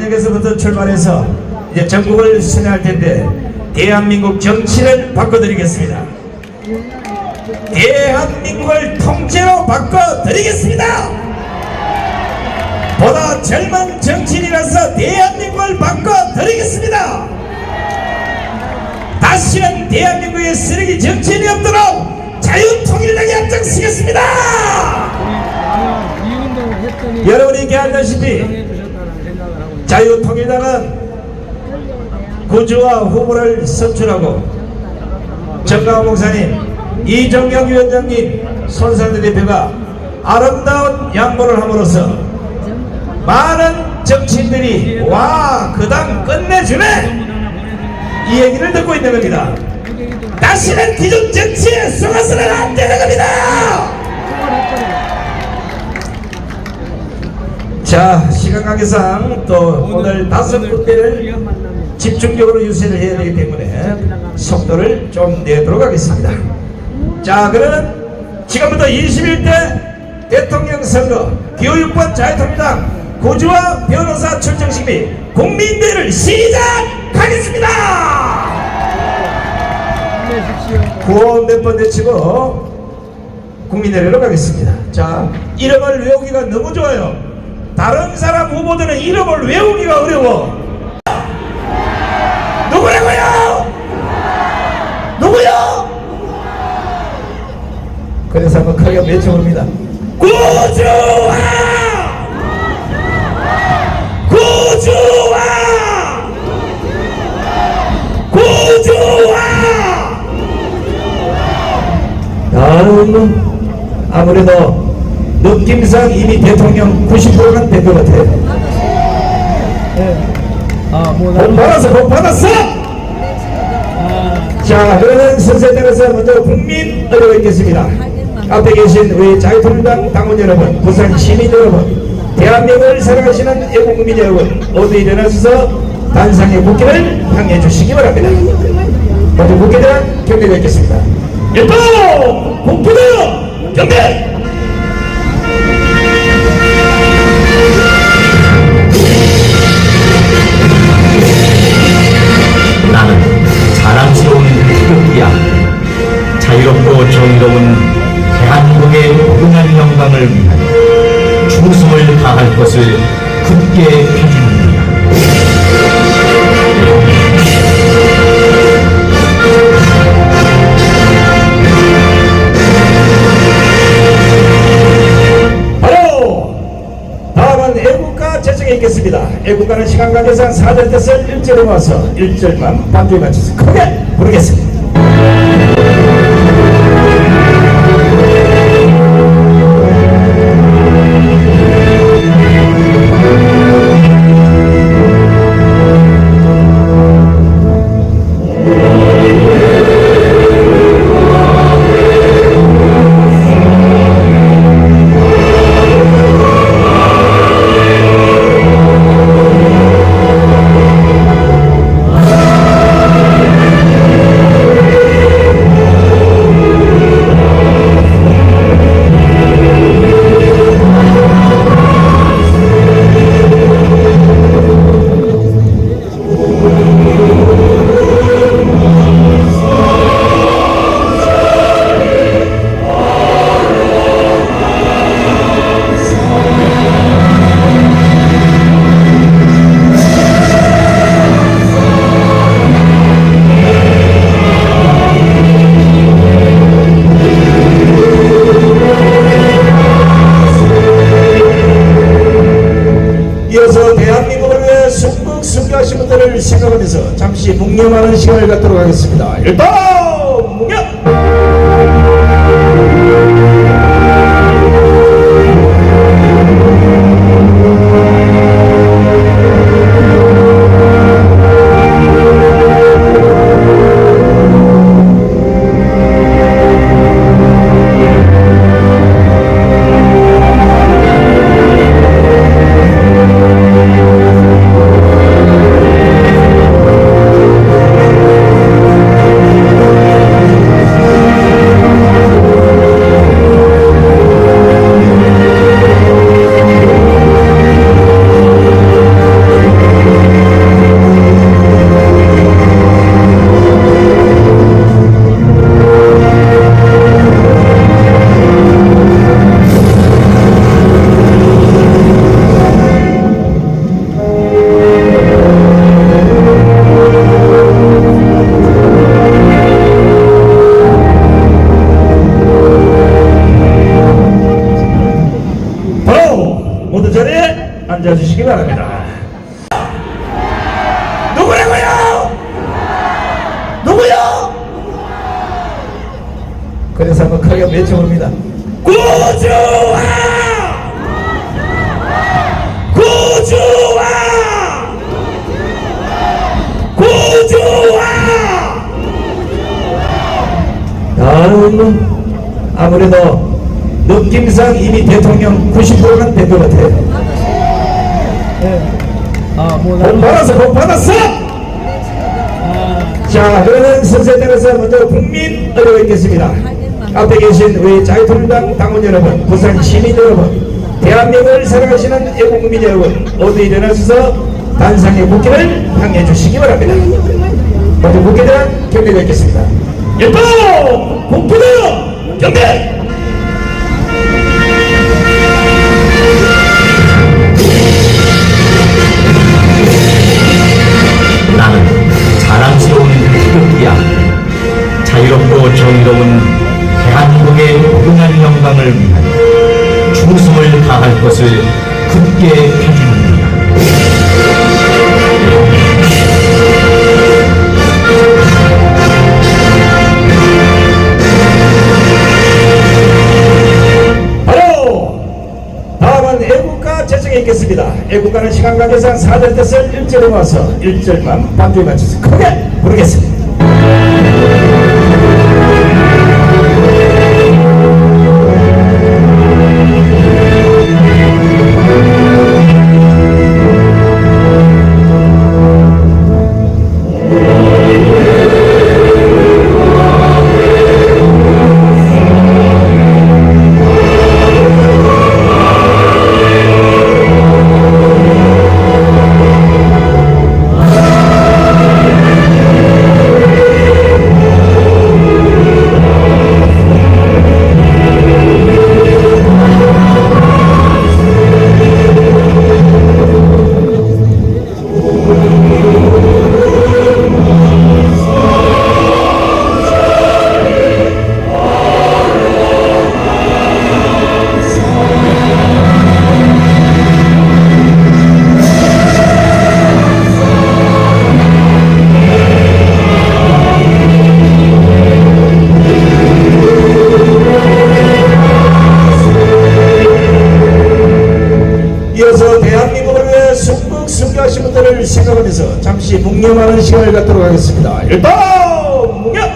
대통령께서부터 출발해서 이제 전국을 순회할 텐데 대한민국 정치를 바꿔드리겠습니다. 대한민국을 통째로 바꿔드리겠습니다. 보다 젊은 정치인이라서 대한민국을 바꿔드리겠습니다. 다시는 대한민국의 쓰레기 정치인이 없도록 자유통일당에 앞장서겠습니다. 여러분이 알다시피 자유통일당은 구주와 후보를 선출하고 정강훈 목사님, 이정영 위원장님, 손상대 대표가 아름다운 양보를 함으로써 많은 정치인들이 와, 그 당 끝내주네, 이 얘기를 듣고 있는 겁니다. 다시는 기존 정치에 속아서는 안 되는 겁니다. 자, 시간 관계상 또 오늘 5군데를 집중적으로 유세를 해야 되기 때문에 속도를 좀 내도록 하겠습니다. 자, 그러면 지금부터 21대 대통령 선거 교육권 자유통일당 구주와 변호사 출정식 및 국민대회를 시작하겠습니다. 구호 몇 번 외치고 국민대회로 가겠습니다. 자, 이름을 외우기가 너무 좋아요. 다른 사람 후보들은 이름을 외우기가 어려워. 누구라고요? 누구요? 그래서 한번 크게 외쳐봅니다. 구주와! 구주와! 구주와! 아무래도 느낌상 이미 대통령 90%는 된 것 같아요. 복 받았어, 복 받았어! 자, 그러면 선생님께서 먼저 국민 의뢰가 있겠습니다. 앞에 계신 우리 자유통일당 당원 여러분, 부산 시민 여러분, 대한민국을 사랑하시는 애국민 여러분, 모두 일어나셔서 단상의 국기를 향해 주시기 바랍니다. 먼저 국기대란 경례가 있겠습니다. 일동 국기대란 경례! 나는 자랑스러운 태극기야. 자유롭고 정의로운 대한민국의 무궁한 영광을 위하여 충성을 다할 것을 굳게 펴주는다. 바로 다음은 애국가 제청에 있겠습니다. 애국가는 시간 관계상 4절 뜻을 1절에 모아서 1절만 반주에 맞춰서 크게 부르겠습니다. 이어서 대한민국을 위해 순국 순교하신 분들을 생각하면서 잠시 묵념하는 시간을 갖도록 하겠습니다. 일단 묵념! 그래서 한번 크게 외쳐봅니다. 구주와! 구주와! 구주와! 아무래도 느낌상 이미 대통령 90%가 된 것 같아요. 복 받았어, 복 받았어! 자, 그러면 선생에 따라서 먼저 국민 의뢰가 있겠습니다. 앞에 계신 우리 자유통일당 당원 여러분, 부산 시민 여러분, 대한민국을 사랑하시는 애국민 여러분, 모두 일어나셔서 단상의 국기를 향해 주시기 바랍니다. 먼저 국기에 대한 경례가 있겠습니다. 일동 국기대요 경례! 나는 자랑스러운 태극기야. 자유롭고 정의로운 대한민국의 고운한 영광을 위하여 충성을 다할 것을 굳게 다짐합니다. 바로 다음은 애국가 제청에 있겠습니다. 애국가는 시간 관계상 4절 뜻을 1절에 모아서 1절만 반주에 맞춰서 크게 부르겠습니다. 이어서 대한민국을 위해 순국 순교하신 분들을 생각하면서 잠시 묵념하는 시간을 갖도록 하겠습니다. 일단 묵념!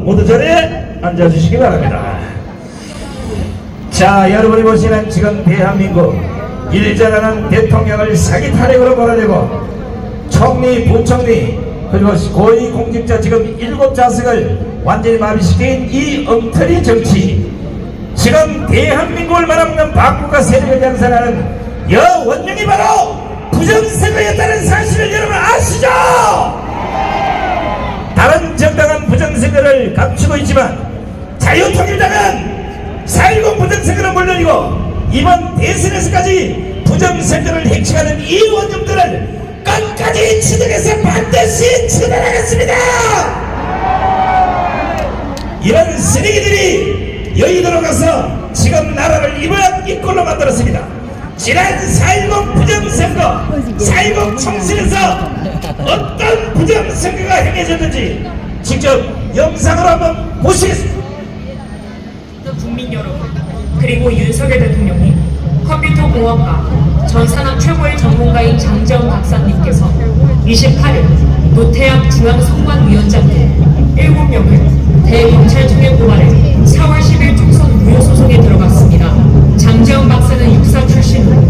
모두 자리에 앉아주시기 바랍니다. 자, 여러분이 보시는 지금 대한민국 일자라는 대통령을 사기 탄핵으로 몰아내고 총리, 부총리 그리고 고위 공직자 지금 7자석을 완전히 마비시킨 이 엉터리 정치, 지금 대한민국을 말아먹는 반국가 세력을 양산하는 여원명이 바로 부정선거였다는 사실을 여러분 아시죠? 다른 정당은 부정선거를 감추고 있지만 자유통일당은 4.10 부정선거는 물론이고 이번 대선에서까지 부정선거를 핵심하는 이 원념들을 끝까지 치들어서 반드시 처단하겠습니다. 이런 쓰레기들이 여의도로 가서 지금 나라를 이번 꼴로 만들었습니다. 지난 4.10 부정선거, 4.10 총선에서 어떤 부정선거가 행해졌는지 직접 영상으로 한번 보시겠습니다. 국민 여러분, 그리고 윤석열 대통령님, 컴퓨터 공학과 전 산업 최고의 전문가인 장재원 박사님께서 28일 노태학 중앙선관위원장 등 7명을 대검찰청에 고발해 4월 10일 총선 무효 소송에 들어갔습니다. 장재원 박사는 육사 출신으로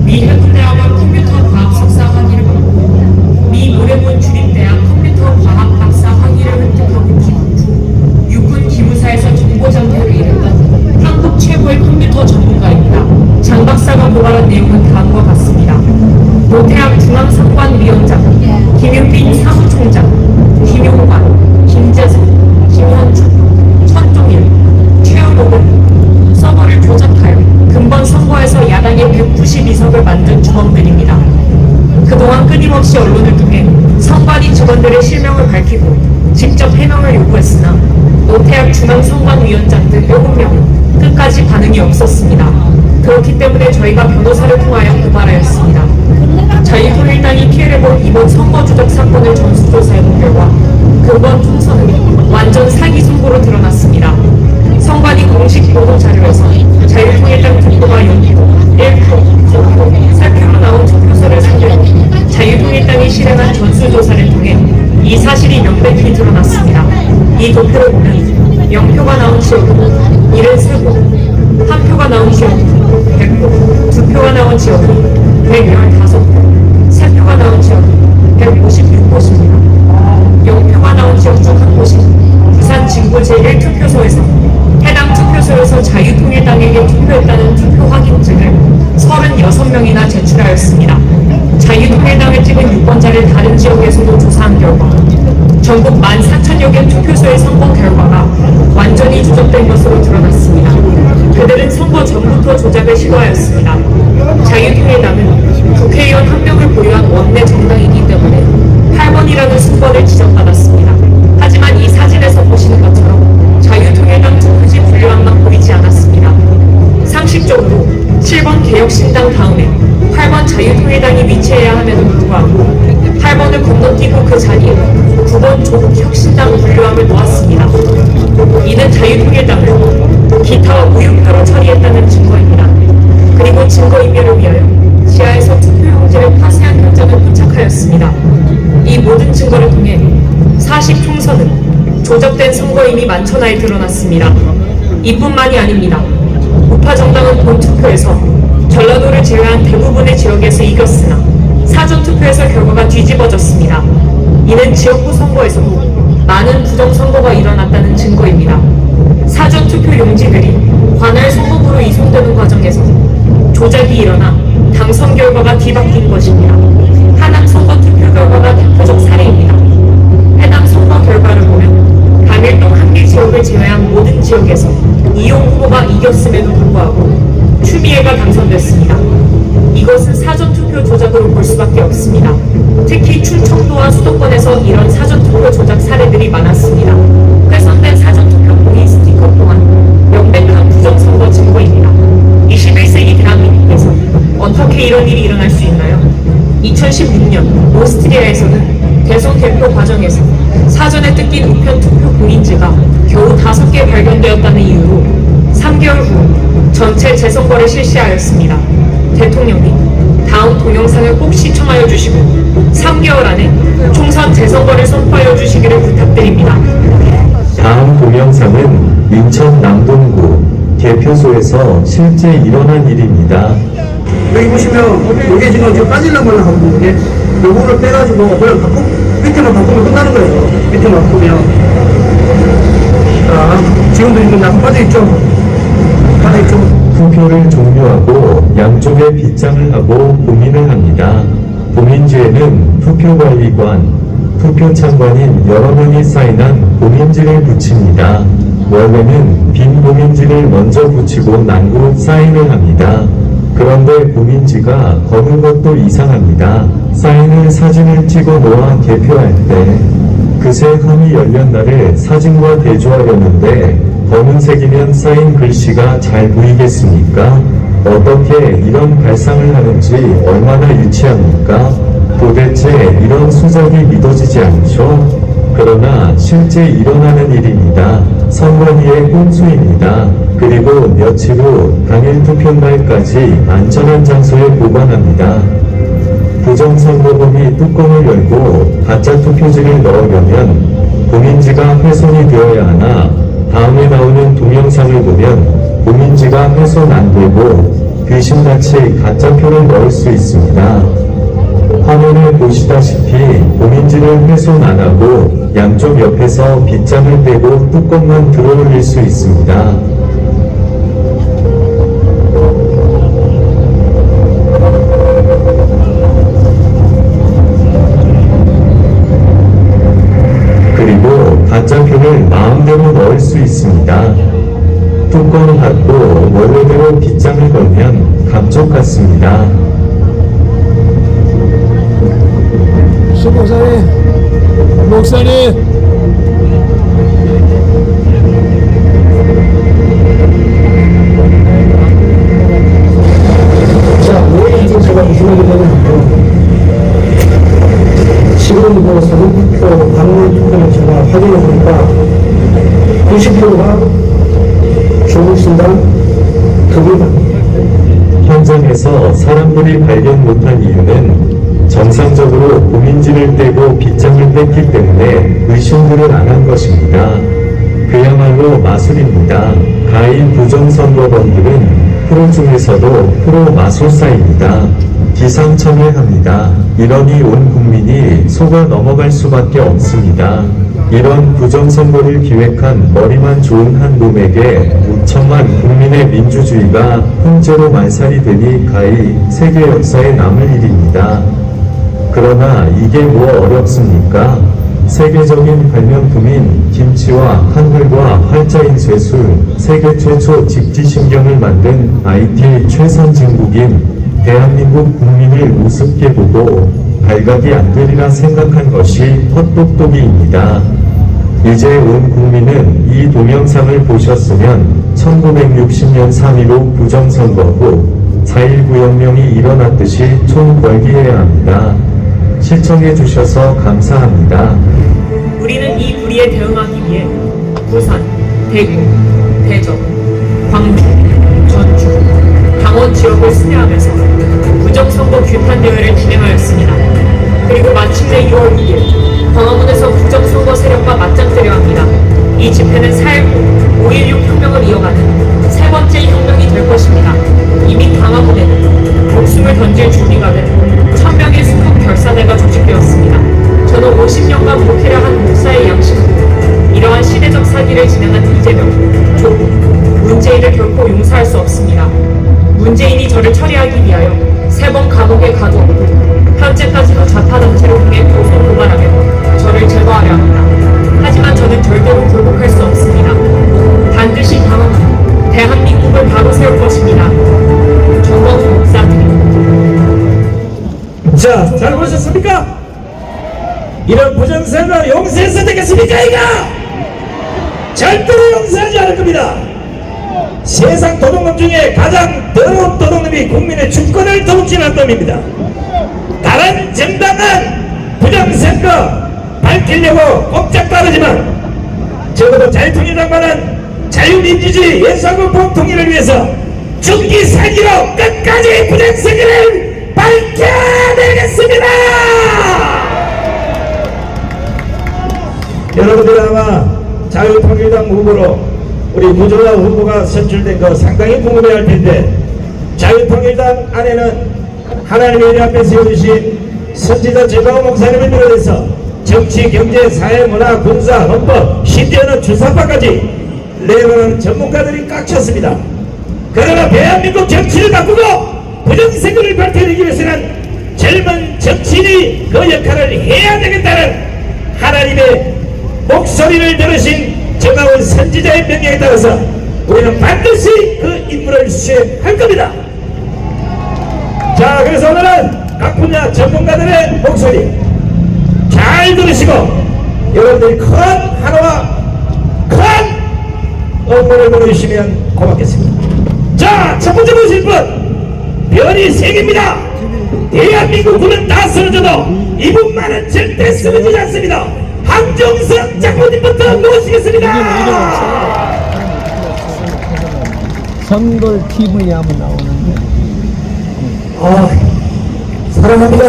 미 해군대학원 컴퓨터과학 석사 학위를 받고 미 모래본 주립대학 컴퓨터과학 박사 학위를 획득하고 귀국 후 육군 기무사에서 정보장교를 이뤘던 한국 최고의 컴퓨터 전문가입니다. 장 박사가 고발한 내용은 다음과 같습니다. 노태학 중앙선관위원장, 김윤빈 사무총장, 김용관, 김재성, 김현주, 천종일, 최영옥은 서버를 조작하여 근본 선거에서 야당의 192석을 만든 주범들입니다. 그동안 끊임없이 언론을 통해 선관위 직원들의 실명을 밝히고 직접 해명을 요구했으나 노태학 중앙선관위원장 등 7명은 끝까지 반응이 없었습니다. 그렇기 때문에 저희가 변호사를 통하여 고발하였습니다. 자유통일당이 피해를 본 이번 선거 조작 사건을 전수조사해본 결과 근본 총선은 완전 사기 선고로 드러났습니다. 선관위 공식 보도 자료에서 자유통일당 투표가 연기도 1표, 9표, 4표로 나온 투표소를 상대로 자유통일당이 실행한 전수조사를 통해 이 사실이 명백히 드러났습니다. 이 도표를 보면 0표가 나온 지역은 73곳, 1표가 나온 지역은 100곳, 2표가 나온 지역은 115곳, 3표가 나온 지역은 156곳입니다. 0표가 나온 지역 중 한 곳이 부산 진구 제1투표소에서 해당 투표소에서 자유통일당에게 투표했다는 투표 확인증을 36명이나 제출하였습니다. 자유통일당을 찍은 유권자를 다른 지역에서도 조사한 결과 전국 14,000여 개 투표소의 선거 결과가 완전히 조작된 것으로 드러났습니다. 그들은 선거 전부터 조작을 시도하였습니다. 자유통일당은 국회의원 한 명을 보유한 원내 정당이기 때문에 8번이라는 순번을 지정받았습니다. 하지만 이 사진에서 보시는 것처럼 자유통일당 투표지 분류함만 보이지 않았습니다. 상식적으로 7번 개혁신당 다음에 8번 자유통일당이 위치해야 함에도 불구하고 8번을 건너뛰고 그 자리에 9번 조국혁신당 분류함을 놓았습니다. 이는 자유통일당을 기타와 무효표로 처리했다는 증거입니다. 그리고 증거인멸을 위하여 지하에서 투표용지를 파쇄한 현장을 포착하였습니다. 이 모든 증거를 통해 사실 총선은 조작된 선거임이 만천하에 드러났습니다. 이뿐만이 아닙니다. 우파 정당은 본투표에서 전라도를 제외한 대부분의 지역에서 이겼으나 사전투표에서 결과가 뒤집어졌습니다. 이는 지역구 선거에서도 많은 부정선거가 일어났다는 증거입니다. 사전투표 용지들이 관할 선거구로 이송되는 과정에서 조작이 일어나 당선 결과가 뒤바뀐 것입니다. 하남 선거 투표 결과가 대표적 사례입니다. 해당 선거 결과를 보면 강일동 한 개 지역을 제외한 모든 지역에서 이용 후보가 이겼음에도 불구하고 추미애가 당선됐습니다. 이것은 사전투표 조작으로 볼 수밖에 없습니다. 특히 충청도와 수도권에서 이런 사전투표 조작 사례들이 많았습니다. 훼손된 사전투표 공인 스티커 또한 명백한 부정선거 증거입니다. 21세기 대한민국에서 어떻게 이런 일이 일어날 수 있나요? 2016년 오스트리아에서는 대선 개표 과정에서 사전에 뜯긴 우편 투표 공인지가 겨우 5개 발견되었다는 이유로 3개월 후 전체 재선거를 실시하였습니다. 대통령이 다음 동영상을 꼭 시청하여 주시고 3개월 안에 총선 재선거를 선포하여 주시기를 부탁드립니다. 다음 동영상은 인천 남동구 개표소에서 실제 일어난 일입니다. 여기 보시면 이게 지금 빠질랑말랑 하고 있는데 요거를 빼가지고 그냥 밑에만 바꾸면 끝나는 거예요. 밑에만 바꾸면 자, 지금도 지금 약간 빠져있죠? 빠져있죠? 투표를 종료하고 양쪽에 빗장을 하고 봉인을 합니다. 봉인지에는 투표관리관, 투표참관인 여러 명이 사인한 봉인지를 붙입니다. 원래는 빈 봉인지를 먼저 붙이고 난 후 사인을 합니다. 그런데 봉인지가 검은 것도 이상합니다. 사인을 사진을 찍어 놓아 개표할 때 그새 함이 열린 날을 사진과 대조하려는데 검은색이면 사인 글씨가 잘 보이겠습니까? 어떻게 이런 발상을 하는지 얼마나 유치합니까? 도대체 이런 수작이 믿어지지 않죠? 그러나 실제 일어나는 일입니다. 선관위의 꼼수입니다. 그리고 며칠 후 당일 투표날까지 안전한 장소에 보관합니다. 부정 부정선거범이 뚜껑을 열고 가짜 투표지를 넣으려면 봉인지가 훼손이 되어야 하나 다음에 나오는 동영상을 보면 봉인지가 훼손 안 되고 귀신같이 가짜표를 넣을 수 있습니다. 화면을 보시다시피 봉인지를 훼손 안 하고 양쪽 옆에서 빗장을 떼고 뚜껑만 들어 올릴 수 있습니다. 그리고 가짜표를 마음대로 넣을 수 있습니다. 뚜껑 닫고 원래대로 빗장을 걸면 감쪽 같습니다. 목사님 자, 왜 이제 제가 무슨 얘기 되냐면 지금 뭐 사전투표, 방문투표를 제가 확인해 보니까 90%가 조국신당 극일당. 현장에서 사람들이 발견 못한 이유는 정상적으로 봉인지를 떼고 빗장을 뺐기 때문에 의심들을 안 한 것입니다. 그야말로 마술입니다. 가인 부정선거범들은 프로 중에서도 프로 마술사입니다. 기상천외합니다. 이러니 온 국민이 속아 넘어갈 수밖에 없습니다. 이런 부정선거를 기획한 머리만 좋은 한 놈에게 5천만 국민의 민주주의가 통째로 말살이 되니 가히 세계 역사에 남을 일입니다. 그러나 이게 뭐 어렵습니까? 세계적인 발명품인 김치와 한글과 활자인 쇠술, 세계 최초 직지신경을 만든 IT 최선진국인 대한민국 국민을 우습게 보고 발각이 안 되리라 생각한 것이 헛똑똑이입니다. 이제 온 국민은 이 동영상을 보셨으면 1960년 3.15 부정선거 후 4.19 혁명이 일어났듯이 총궐기해야 합니다. 시청해 주셔서 감사합니다. 우리는 이 불의에 대응하기 위해 부산, 대구, 대전, 광주, 전주, 강원 지역을 순회하면서 부정선거 규탄 대회를 진행하였습니다. 그리고 마침내 2월 2일 광화문에서 부정선거 세력과 맞짱뜨려 합니다. 이 집회는 4.19, 5.16 혁명을 이어가는 세 번째 혁명이 될 것입니다. 이미 광화문에는 목숨을 던질 준비가 된 1000명의 순국 결사대가 조직되었습니다. 저는 50년간 목회를 한 목사의 양심으로 이러한 시대적 사기를 진행한 이재명, 조국, 문재인을 결코 용서할 수 없습니다. 문재인이 저를 처리하기 위하여 3번 감옥에 가두었고 현재까지도 좌파단체를 통해 고소 고발하며 저를 제거하려 합니다. 하지만 저는 절대로 굴복할 수 없습니다. 반드시 광화문, 대한민국을 바로 세울 것입니다. 정광훈 목사님. 자, 잘 보셨습니까? 이런 부정선거 용서해서 되겠습니까, 이거? 절대로 용서하지 않을 겁니다. 세상 도둑놈 중에 가장 더러운 도둑놈이 국민의 주권을 도둑질한 놈입니다. 다른 정당은 부정선거 밝히려고 꼼짝 빠르지만 적어도 자유통일당만은 자유민주주의 예수하고 보통통일을 위해서 중기 사기로 끝까지 부정선거를 밝혀내겠습니다. 여러분들 아마 자유통일당 후보로 우리 무조와 후보가 선출된 거 상당히 궁금해할 텐데, 자유통일당 안에는 하나님의 일 앞에 세워주신 선지자 제가오 목사님을 비롯해서 정치, 경제, 사회, 문화, 군사, 헌법, 심지어는 주사파까지 레벨하는 전문가들이 꽉 찼습니다. 그러나 대한민국 정치를 바꾸고 부정선거를 밝혀내기 위해서는 젊은 정치인이 그 역할을 해야 되겠다는 하나님의 목소리를 들으신 정하원 선지자의 명령에 따라서 우리는 반드시 그 임무를 수행할 겁니다. 자, 그래서 오늘은 각 분야 전문가들의 목소리 잘 들으시고 여러분들이 큰 한화와 큰 응원을 보내주시면 고맙겠습니다. 자, 첫 번째 보실 분 별이 3개입니다. 대한민국군은 다 쓰러져도 이분만은 절대 쓰러지지 않습니다. 황정석 장모님부터 모시겠습니다. 선걸 TV에 한번 나오는데 사랑합니다.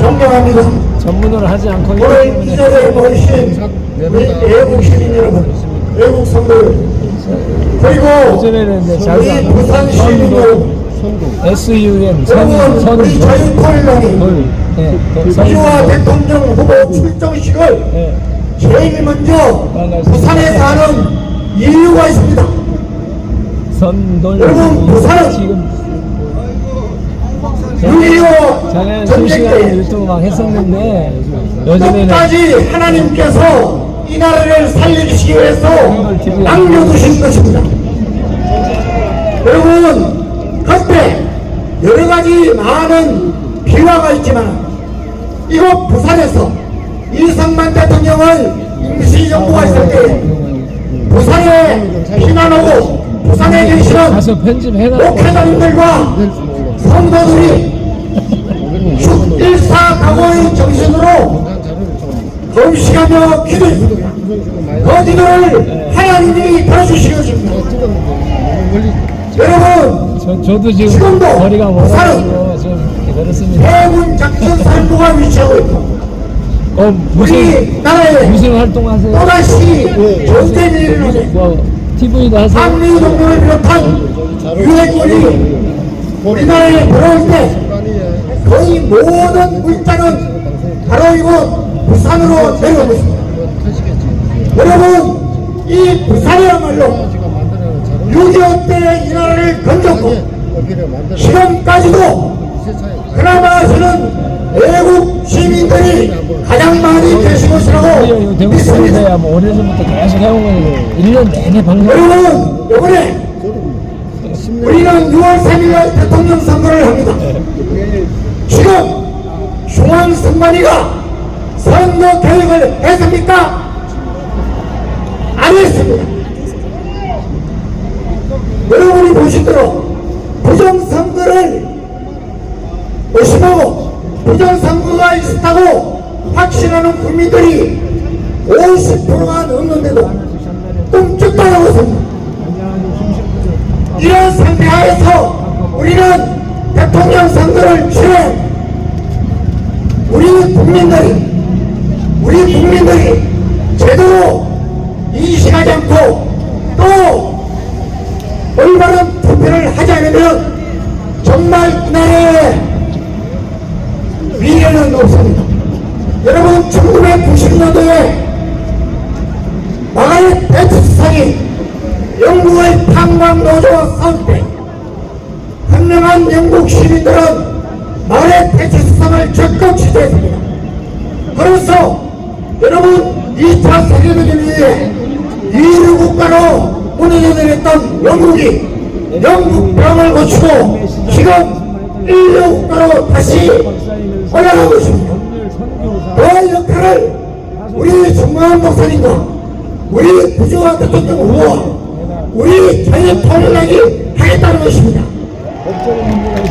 존경합니다. 전문으로 하지 않고 있기 오늘 이 때문에 자리에 모이신 우리 애국 시민 여러분, 애국 성도들, 그리고 요즘에는 이제 자주 우리 안 부산 시민 여러분, SUM 여러분 우리 자유통일당이 네, 이주화 대통령 후보 출정식을 네. 제일 먼저 부산에서 하는 이유가 있습니다. 선돌 여러분, 부산은 지금 6.25 작년 전쟁 실시간 때 유튜브 막 했었는데 요즘에는 끝까지 하나님께서 이 나라를 살리시기 위해서 남겨두신 것입니다. 여러분, 그때 여러 가지 많은 비화가 있지만 이곳 부산에서 이승만 대통령을 임시정부가 있을 때 부산에 피난오고 부산에 계시는 가서 편집해놔. 목회자님들과 성도들이 1사 각오의 정신으로 검식하며 기도했습니다. 그 기도를 하나님이 들어주시기 것입니다. 여러분, 저도 지금 지금도 거리가 부산은 멀어가지고 좀 기다렸습니다. 해군 작전사령부가 위치하고 있고 무슨 우리나라에 활동하세요? 또다시 전쟁이 일어나네. 뭐 TV도 하세요? 한미 동맹을 비롯한 유해군이 우리나라에 들어올 때 거의 모든 물자는 바로 이곳 부산으로 내려오고 있습니다. 여러분, 이 부산이야말로 6.25 때 이 나라를 건졌고 지금까지도 그나마 저는 외국 시민들이 가장 많이 계신 것이라고 대구 믿습니다. 시민대야 뭐 오래전부터 계속 해온 거예요. 1년 내내 방송. 여러분, 이번에 우리는 6월 3일 대통령 선거를 합니다. 지금 중앙선관위가 선거 계획을 했습니까? 안 했습니다. 여러분이 보신 대로 부정선거를 의심하고 부정선거가 있었다고 확신하는 국민들이 50%가 넘는데도 꼼짝도 안 하고 있습니다. 이런 상태하에서 우리는 대통령 선거를 치러 우리 국민들이 제대로 인식하지 않고 또 올바른 투표를 하지 않으면 정말 이 나라의 미래는 없습니다. 여러분, 1990년도에 마가렛 배트상이 영국의 탄광노조와 싸울 때 현명한 영국 시민들은 마가렛 배트상을 적극 지지했습니다. 그래서 여러분, 2차 세계대전 이후에 2류 국가로 운영해냈던 영국이 영국 병을 고치고 지금 1류 국가로 다시 올라가고 있습니다. 그 역할을 우리 정광훈 목사님과 우리 구조와 대통령 후보와 우리 자유통일당이 하겠다는 것입니다.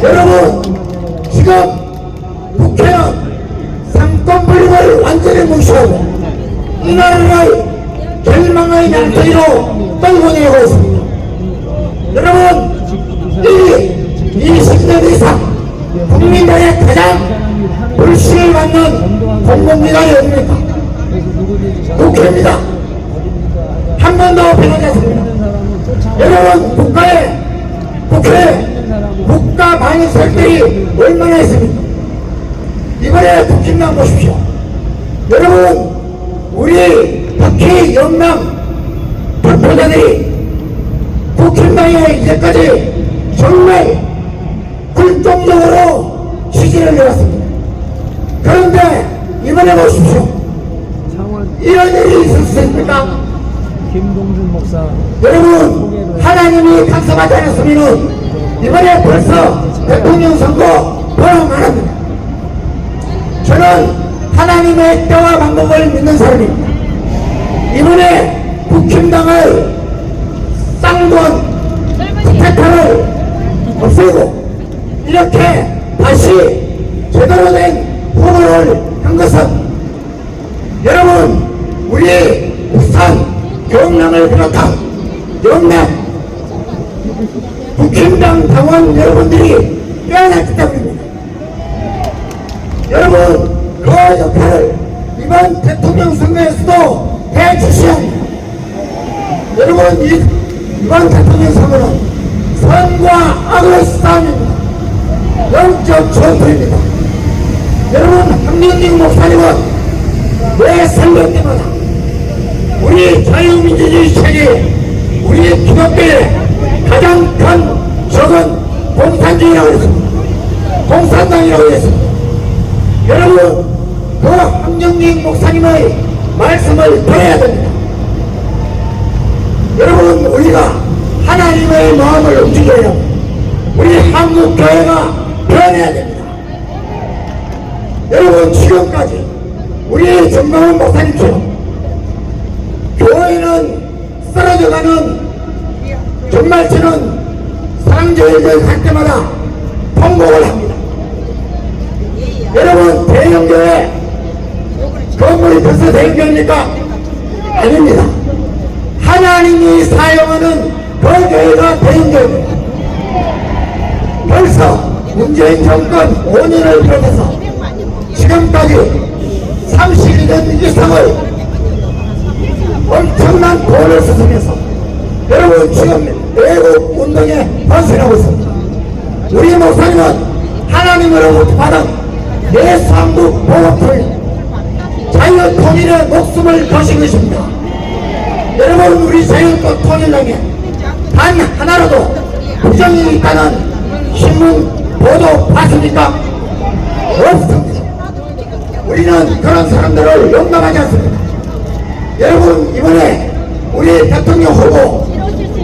여러분, 지금 국회는 상권분립을 완전히 무시하고 이 나라를 절망의 양쪽으로 떨고 내고 있습니다. 여러분, 이 20년 이상 국민들의 가장 불신을 받는 공공기관이 어딥니까? 국회입니다. 한 번도 변하지 않습니다. 여러분, 국회 국가 방위 설득이 얼마나 있습니까? 이번에 국힘당 보십시오. 여러분, 우리 국회 연맹 투표자들이 국힘당에 이제까지 정말 굴종적으로 지지를 내렸습니다. 그런데 이번에 보십시오. 이런 일이 있을 수 있습니까? 김동준 목사 여러분, 하나님이 간섭하지 않았으면 이번에 벌써 대통령 선거 벌어 안 합니다. 저는 하나님의 때와 방법을 믿는 사람입니다. 이번에 국힘당을 쌍돈 스태타를 없애고 이렇게 다시 제대로 된 후보를 한 것은 여러분, 우리 부산 경남을 비롯한 영남 국힘당 당원 여러분들이 빼앗았기 때문입니다. 여러분, 그 역할을 이번 대통령 선거에서도 해주셔야 합니다. 여러분, 이번 대통령 선거는 선과 악의 싸움입니다. 영적 전투입니다. 여러분, 황명진 목사님은 매 선거 때마다 우리 자유민주주의 체제에 우리 기독교의 가장 큰 적은 공산주의라고 했습니다. 공산당이라고 했습니다. 여러분, 그 황정민 목사님의 말씀을 들어야 됩니다. 여러분, 우리가 하나님의 마음을 움직여야 합니다. 우리 한국교회가 변해야 됩니다. 여러분, 지금까지 우리 정광훈 목사님처럼 교회는 쓰러져가는 정말 저는 사랑제일을 할 때마다 통곡을 합니다. 여러분, 대형교회 건물이 벌써 대형교회입니까? 아닙니다. 하나님이 사용하는 그 교회가 대형교회입니다. 벌써 문재인 정권 5년을 비롯해서 지금까지 30년 이상을 엄청난 돈을 쓰면서 여러분 지금 외국 운동에 헌신하고 있습니다. 우리 목사님은 하나님으로부터 받은 내상국 보호풀 자유통일의 목숨을 거신 것입니다. 여러분, 우리 자유국 통일령에 단 하나라도 부정이 있다는 신문 보도 봤습니까? 없습니다. 우리는 그런 사람들을 용납하지 않습니다. 여러분, 이번에 우리 대통령 후보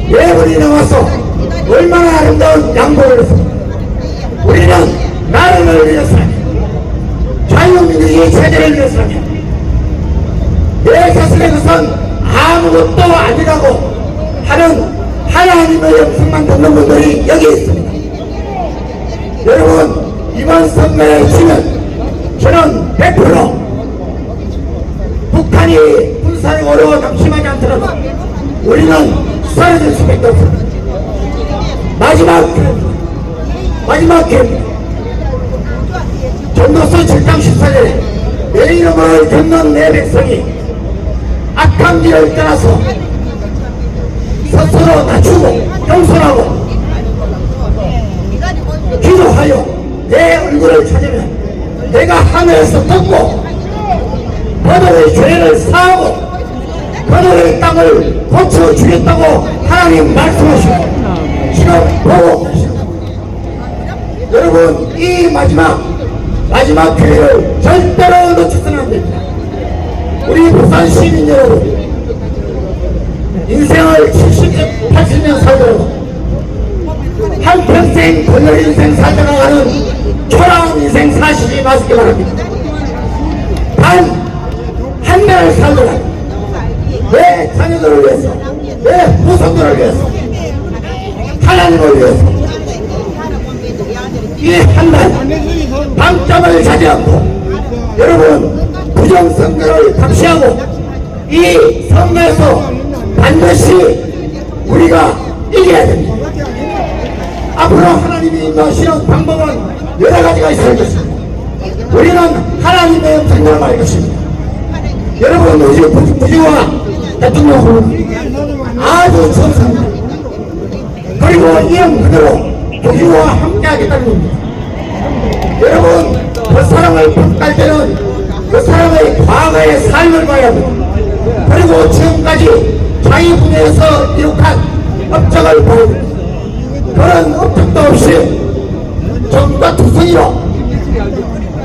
네 분이 나와서 얼마나 아름다운 양보를 했습니다. 우리는 나라를 위해서 자유민주주의 체제를 위해서라면 내 자신의 것은 아무것도 아니라고 하는 하나님의 영성만 듣는 분들이 여기 있습니다. 여러분, 이번 선거에 지면 저는 100% 북한이 군사력으로 남심하지 않더라도 우리는 사라질 수밖에 없습니다. 마지막 기회입니다. 전도서 7장 14절에 내 이름을 듣는 내 백성이 악한 길을 떠나서 스스로 낮추고 용서하고 기도하여 내 얼굴을 찾으면 내가 하늘에서 듣고 그들의 죄를 사하고 그들의 땅을 고쳐주겠다고 하나님 말씀하시고 지금 보고 계십니다. 여러분, 이 마지막 기회를 절대로 놓치서는 안 됩니다. 우리 부산 시민 여러분, 인생을 70년, 80년 살더라도 한평생 번열 인생 살다가 가는 초라한 인생 사시지 마시기 바랍니다. 단 한 달을 살더라도 내 자녀들을 위해서, 내 후손들을 위해서, 하나님을 위해서 이 한 달 방점을 차지 않고 여러분 부정선거를 감시하고 이 선거에서 반드시 우리가 이겨야 됩니다. 앞으로 하나님이 임하시는 방법은 여러 가지가 있을 것입니다. 우리는 하나님의 음성을 말 것입니다. 여러분, 우리 부지와 대통령 후보는 아주 좋습니다. 그리고 이형 그대로 부지와 함께하겠다는 겁니다. 여러분, 그 사람을 평가할 때는 그 사람의 과거의 삶을 봐야 합니다. 그리고 지금까지 자기 분야에서 이룩한 업적을 보여줍니다. 그런 업적도 없이 정과 투성이로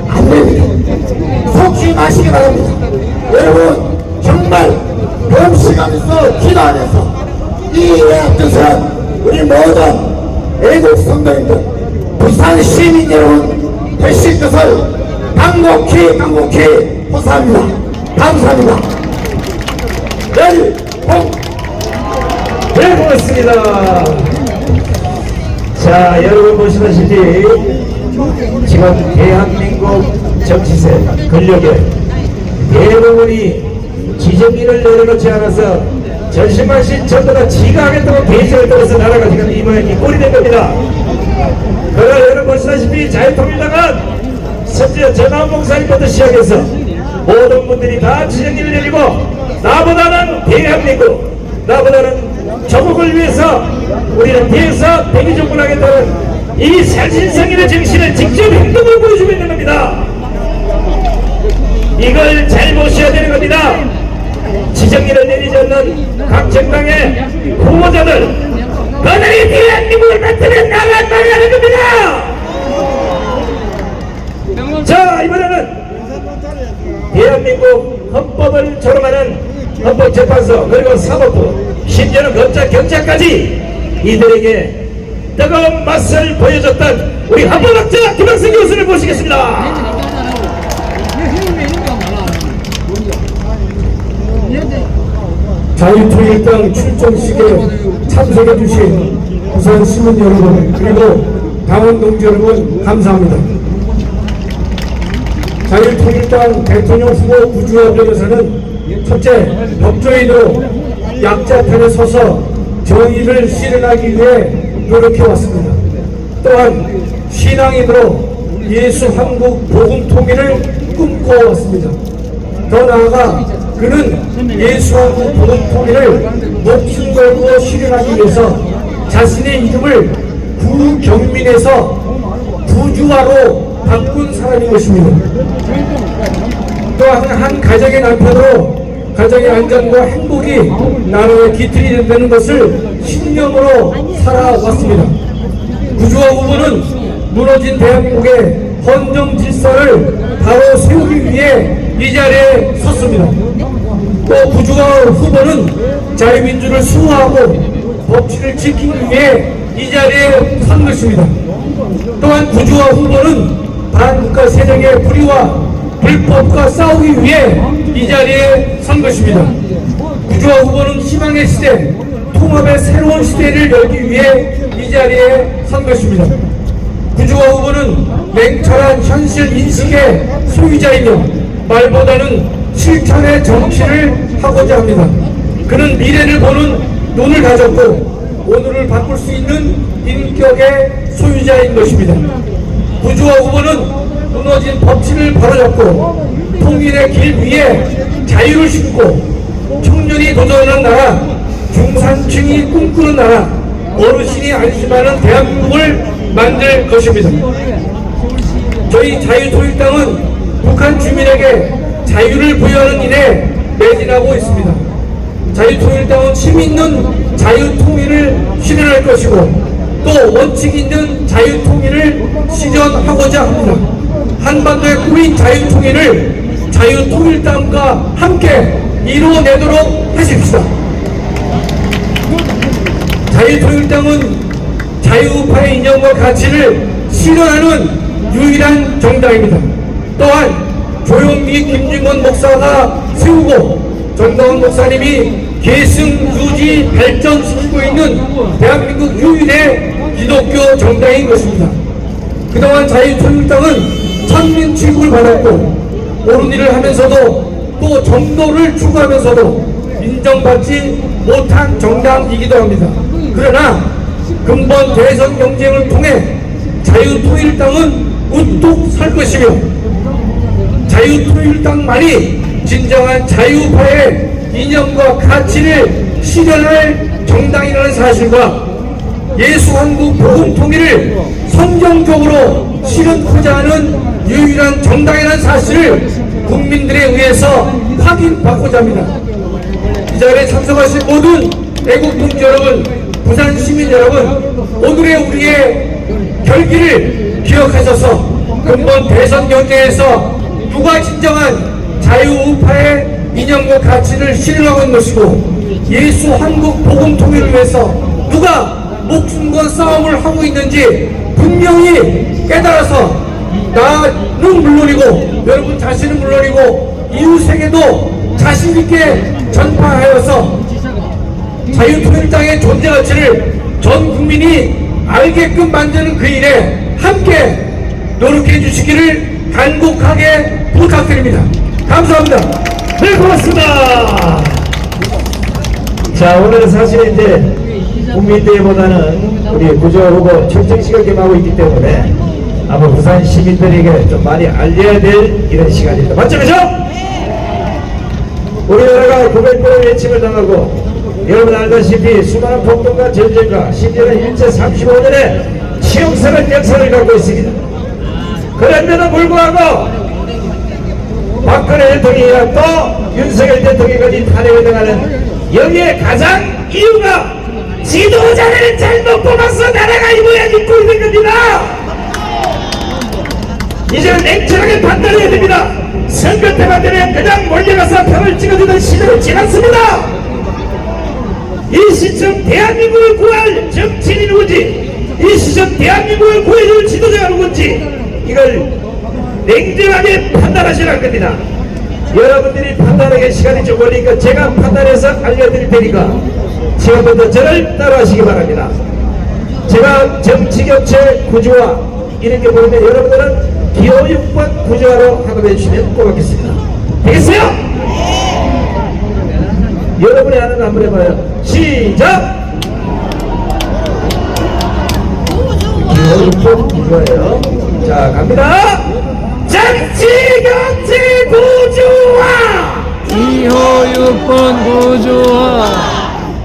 안 됩니다. 속지 마시기 바랍니다. 여러분, 정말 금식하면서 기도하면서 이 뜻은 우리 모든 애국 선배님들, 부산 시민 여러분 되실 것을 간곡히 호소합니다. 감사합니다. 네, 고맙습니다. 자, 여러분 보시다시피 지금 대한민국 정치세 권력의 대부분이 지정인을 내려놓지 않아서 전신만신 전부 다 지가 하겠다고 대지를 들어서 나라가 지금 이 모양이 꼴이 된 겁니다. 그러나 여러분 보시다시피 자유통일당은 첫째 전하 목사님부터 시작해서 모든 분들이 다 지정기를 내리고 나보다는 대한민국, 나보다는 조국을 위해서 우리는 대서 대기정군하겠다는 이 살신성인의 정신을 직접 행동을 보여주고 있는 겁니다. 이걸 잘 보셔야 되는 겁니다. 지정기를 내리지 않는 각 정당의 후보자들, 그들이 대한민국을 만들어 나갈 말이라는 겁니다. 자, 이번에는 대한민국 헌법을 조롱하는 헌법재판소, 그리고 사법부, 심지어는 검찰, 경찰까지 이들에게 뜨거운 맛을 보여줬던 우리 헌법학자 김학성 교수를 모시겠습니다. 자유통일당 출정식에 참석해 주신 부산 시민 여러분, 그리고 당원 동지 여러분, 감사합니다. 자유통일당 대통령 후보 구주호 변호사는 첫째, 법조인으로 약자 편에 서서 정의를 실현하기 위해 노력해왔습니다. 또한 신앙인으로 예수 한국 복음 통일을 꿈꿔왔습니다. 더 나아가 그는 예수 한국 복음 통일을 목숨 걸고 실현하기 위해서 자신의 이름을 구경민에서 구주화로 바꾼 사람인 것입니다. 또한 한 가정의 남편으로 가정의 안전과 행복이 나라의 기틀이 된다는 것을 신념으로 살아왔습니다. 구주화 후보는 무너진 대한민국의 헌정 질서를 바로 세우기 위해 이 자리에 섰습니다. 또 구주화 후보는 자유민주를 수호하고 법치를 지키기 위해 이 자리에 선 것입니다. 또한 구주화 후보는 반국가 세력의 불의와 불법과 싸우기 위해 이 자리에 선 것입니다. 구주화 후보는 희망의 시대, 통합의 새로운 시대를 열기 위해 이 자리에 선 것입니다. 구주화 후보는 냉철한 현실 인식의 소유자이며 말보다는 실천의 정치를 하고자 합니다. 그는 미래를 보는 눈을 가졌고 오늘을 바꿀 수 있는 인격의 소유자인 것입니다. 구주화 후보는 무너진 법치를 바로잡고 통일의 길 위에 자유를 심고 청년이 도전하는 나라, 중산층이 꿈꾸는 나라, 어르신이 안심하는 대한민국을 만들 것입니다. 저희 자유통일당은 북한 주민에게 자유를 부여하는 일에 매진하고 있습니다. 자유통일당은 힘 있는 자유통일을 실현할 것이고 또 원칙 있는 자유통일을 실현하고자 합니다. 한반도의 꾸민 자유통일을 자유통일당과 함께 이루어내도록 하십시다. 자유통일당은 자유우파의 이념과 가치를 실현하는 유일한 정당입니다. 또한 조영기, 김진건 목사가 세우고 정다운 목사님이 계승, 유지, 발전시키고 있는 대한민국 유일의 기독교 정당인 것입니다. 그동안 자유통일당은 천민취급을 받았고 옳은 일을 하면서도 또 정도를 추구하면서도 인정받지 못한 정당이기도 합니다. 그러나 근본 대선 경쟁을 통해 자유통일당은 우뚝 설 것이며 자유통일당만이 진정한 자유파의 이념과 가치를 실현할 정당이라는 사실과 예수 한국 복음 통일을 성경적으로 실현하고자 하는 유일한 정당이라는 사실을 국민들에 의해서 확인받고자 합니다. 이 자리에 참석하신 모든 애국 동지 여러분, 부산 시민 여러분, 오늘의 우리의 결기를 기억하셔서 근본 대선 경쟁에서 누가 진정한 자유우파의 이념과 가치를 실현하고 있는 것이고 예수 한국 복음 통일을 위해서 누가 목숨과 싸움을 하고 있는지 분명히 깨달아서 나는 물론이고 여러분 자신은 물론이고 이웃에게도 자신있게 전파하여서 자유통일당의 존재 가치를 전 국민이 알게끔 만드는 그 일에 함께 노력해 주시기를 간곡하게 부탁드립니다. 감사합니다. 네, 고맙습니다. 자, 오늘은 사실 이제 국민대회보다는 우리 구주화 후보 청정식을 겸하고 있기 때문에 아마 부산 시민들에게 좀 많이 알려야 될 이런 시간입니다. 맞죠, 그죠? 우리나라가 900번의 외침을 당하고 여러분 알다시피 수많은 폭동과 전쟁과 심지어는 일제 35년의 치욕스러운 역사를 갖고 있습니다. 그런데도 불구하고 박근혜 대통령이나 또 윤석열 대통령까지 탄핵을 당하는 여기에 가장 이유가 지도자를 잘못 뽑아서 나라가 이 모양 입고 있는 겁니다. 이제는 냉철하게 판단해야 됩니다. 선거 때만 되면 그냥 몰려가서 표를 찍어주던 시대를 지났습니다. 이 시점 대한민국을 구할 정치인이 누군지, 이 시점 대한민국을 구해줄 지도자가 누군지 이걸 냉정하게 판단하시라는 겁니다. 여러분들이 판단하기 시간이 좀 걸리니까 제가 판단해서 알려드릴 테니까 지금부터 저를 따라하시기 바랍니다. 제가 정치교체 구조화 이런 게 보이면 여러분들은 기호유권 구조화로 학업해 주시면 고맙겠습니다. 되겠어요? 여러분이 아는 거 한번 해봐요. 시작! 기호유권 구조화예요. 자, 갑니다. 정치교체 구조화! 기호유권 구조화.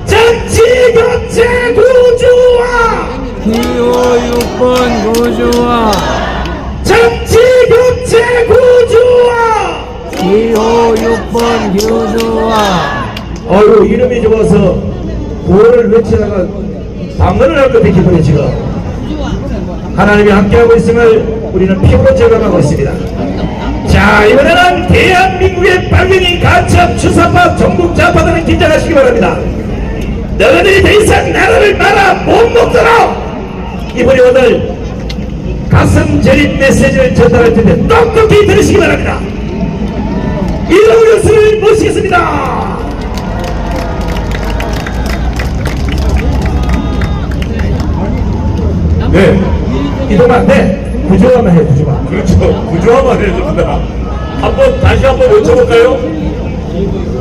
정치교체 구조화! 기호유권 구조화. 정치교체 구조화! 기호유권 구조화. 아이고 이름이 좋아서 구호를 외치다가 방언을 할 것 같은 기분이 지금. 하나님이 함께하고 있음을 우리는 피부로 체감하고 있습니다. 자, 이번에는 대한민국의 빨갱이 가첩 추사파 정북좌파들은 긴장하시기 바랍니다. 너희들이 더 이상 나라를 말아 못 먹도록 이번에 오늘 가슴 저린 메시지를 전달할 텐데 똑똑히 들으시기 바랍니다. 이동우 교수를 모시겠습니다. 네, 이동아, 네, 구조화만 해, 구조화. 그렇죠. 구조화만 해줍니다. 다시 한번 외쳐볼까요?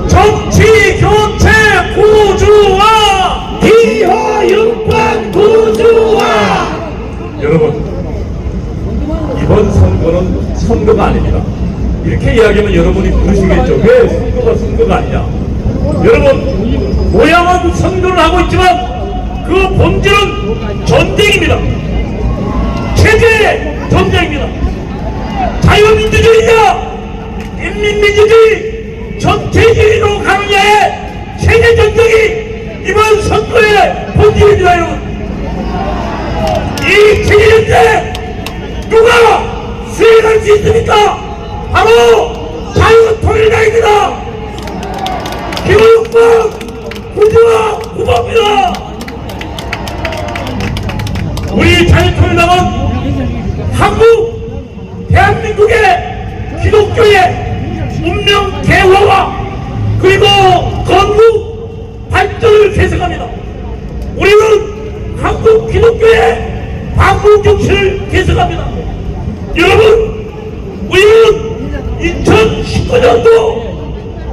정치 교체 구조화! 기호유권 구조화! 여러분, 이번 선거는 선거가 아닙니다. 이렇게 이야기하면 여러분이 모르시겠죠. 왜 선거가 아니냐? 여러분, 모양은 선거를 하고 있지만 그 본질은 전쟁입니다. 체제 전쟁입니다. 자유민주주의냐 인민민주주의 전체주의로 가느냐의 체제 전쟁이 이번 선거의 본질입니다. 여러분, 이 체제 전쟁 누가 수행할 수 있습니까? 바로 자유통일당입니다. 기호유권 구조화 후보입니다. 우리 자유통일당은 한국 대한민국의 기독교의 문명 개화와 그리고 건국 발전을 개척합니다. 우리는 한국 기독교의 반국 정신을 개척합니다. 여러분, 우리는 2019년도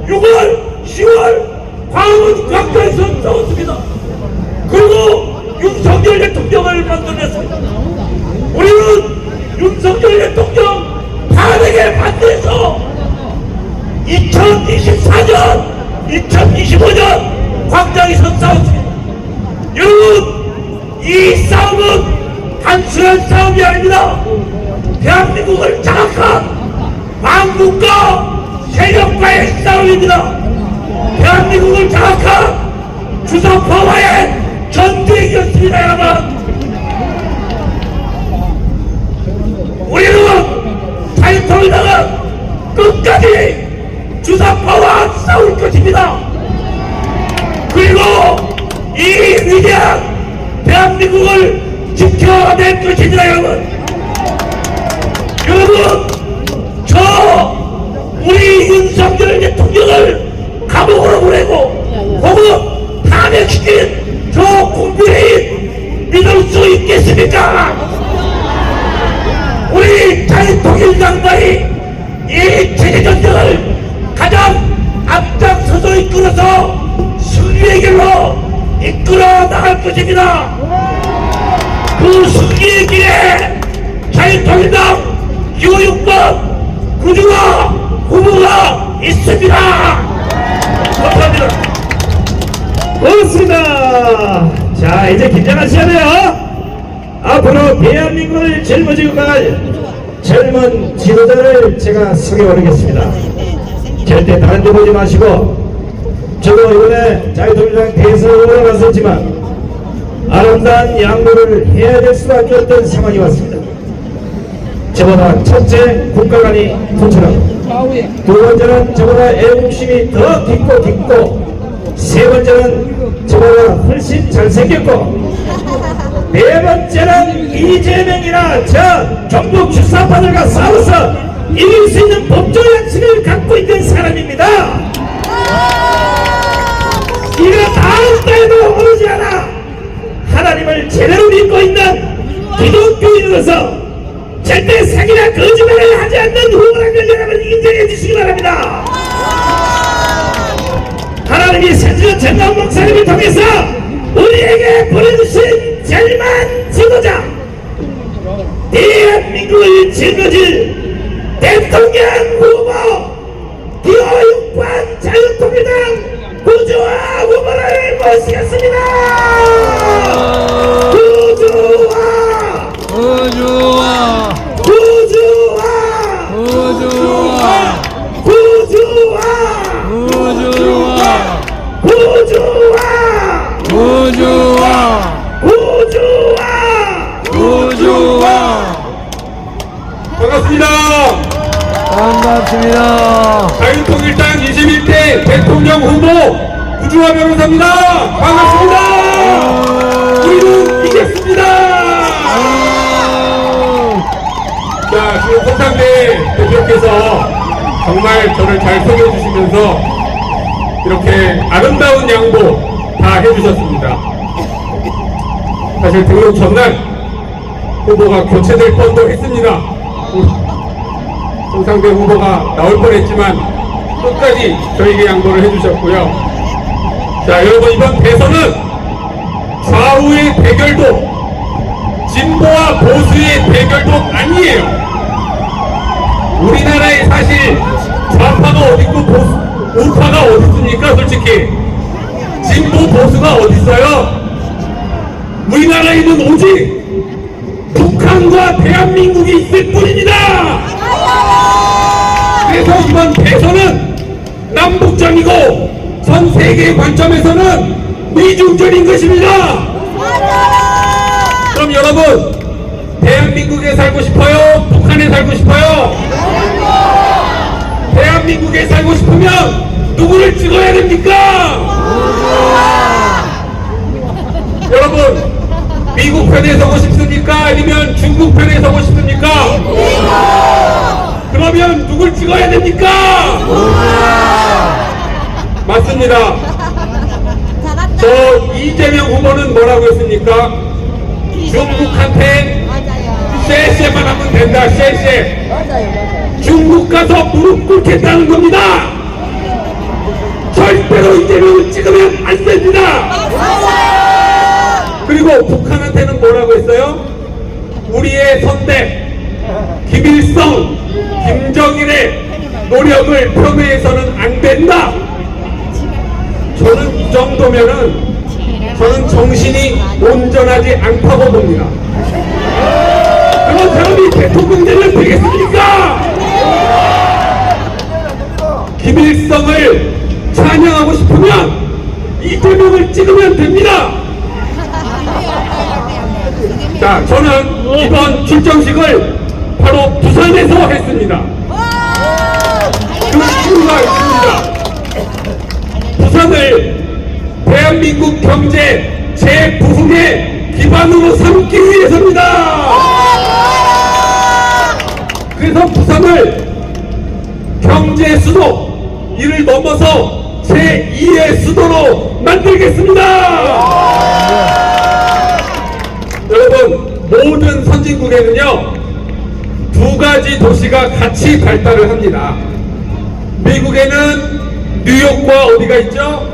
6월, 10월 광화문 광장에서 싸웠습니다. 그리고 윤석열 대통령을 만들었습니다. 우리는 윤석열 대통령 탄핵에 반대해서 2024년, 2025년 광장에서 싸웠습니다. 여러분, 이 싸움은 단순한 싸움이 아닙니다. 대한민국을 장악한 반국가 세력과의 싸움입니다. 대한민국을 장악한 주사파와의 전쟁이었습니다. 여러분, 우리는 자유통일당은 끝까지 주사파와 싸울 것입니다. 그리고 이 위대한 대한민국을 지켜낼 것입니다. 여러분, 우리 윤석열 대통령을 감옥으로 보내고 혹은 탄핵시킨 저 국민의힘 믿을 수 있겠습니까? 우리 자유통일당당이 이 체제전쟁을 가장 앞장서서 이끌어서 승리의 길로 이끌어 나갈 것입니다. 그 승리의 길에 자유통일당 유6번 구중화 후보가 있습니다. 감사합니다. 고맙습니다. 자, 이제 긴장하셔야 돼요. 앞으로 대한민국을 젊어지고 갈 젊은 지도자를 제가 소개해드리겠습니다. 절대 다른 데 보지 마시고, 저도 이번에 자유통일당 대선에 올라갔었지만 아름다운 양보를 해야 될 수밖에 없던 상황이 왔습니다. 저보다 첫째 국가관이 투철하고, 두 번째는 저보다 애국심이 더 깊고 세 번째는 저보다 훨씬 잘생겼고, 네 번째는 이재명이나 저 경북 주사파들과 싸워서 이길 수 있는 법적 양식을 갖고 있는 사람입니다. 이거 다음 때에도 오르지 않아. 하나님을 제대로 믿고 있는 기독교인으로서 절대 사기나 거짓말을 하지 않는 후보라는 걸 여러분 인정해 주시기 바랍니다. 하나님이 세주는 정강 목사님을 통해서 우리에게 보내주신 젊은 지도자, 대한민국을 짊어질 대통령 후보 기호6번 자유통일당 구주화 후보를 모시겠습니다. 구주화, 구주화, 구주화, 구주화, 구주화, 구주화, 구주화, 구주화, 구주화, 구주화. 반갑습니다. 반갑습니다. 자유통일당 21대 대통령 후보 구주화 변호사입니다. 반갑습니다. 우리는 이겼습니다. 자, 지금 홍상대 대표께서 정말 저를 잘 소개해 주시면서 이렇게 아름다운 양보 다 해주셨습니다. 사실 등록 전날 후보가 교체될 뻔도 했습니다. 홍상대 후보가 나올 뻔했지만 끝까지 저에게 양보를 해주셨고요. 자, 여러분, 이번 대선은 좌우의 대결도 진보와 보수의 대결도 아니에요. 우리나라에 사실 좌파가 어딨고 우파가 어딨습니까? 솔직히 진보 보수가 어딨어요? 우리나라에는 오직 북한과 대한민국이 있을 뿐입니다. 그래서 이번 대선은 남북전이고 전 세계의 관점에서는 미중전인 것입니다. 그럼 여러분, 대한민국에 살고 싶어요? 북한에 살고 싶어요? 대한민국에 살고 싶으면 누구를 찍어야 됩니까? 여러분, 미국 편에 서고 싶습니까? 아니면 중국 편에 서고 싶습니까? 그러면 누굴 찍어야 됩니까? 맞습니다. 저 이재명 후보는 뭐라고 했습니까? 중국한테 쎄쎄만 하면 된다. 쎄쎄. 중국 가서 무릎 꿇겠다는 겁니다. 절대로 이재명을 찍으면 안 됩니다. 그리고 북한한테는 뭐라고 했어요? 우리의 선대 김일성, 김정일의 노력을 폄훼해서는 안 된다. 저는 이 정도면은 저는 정신이 온전하지 않다고 봅니다. 그런 사람이 대통령 되면 되겠습니까? 김일성을 찬양하고 싶으면 이재명을 찍으면 됩니다. 자, 저는 이번 출정식을 바로 부산에서 했습니다. 그 이유가 있습니다. 부산을 대한민국 경제 재부흥의 기반으로 삼기 위해서입니다. 그래서 부산을 경제 수도, 이를 넘어서 제2의 수도로 만들겠습니다. 여러분, 모든 선진국에는요 두 가지 도시가 같이 발달을 합니다. 미국에는 뉴욕과 어디가 있죠?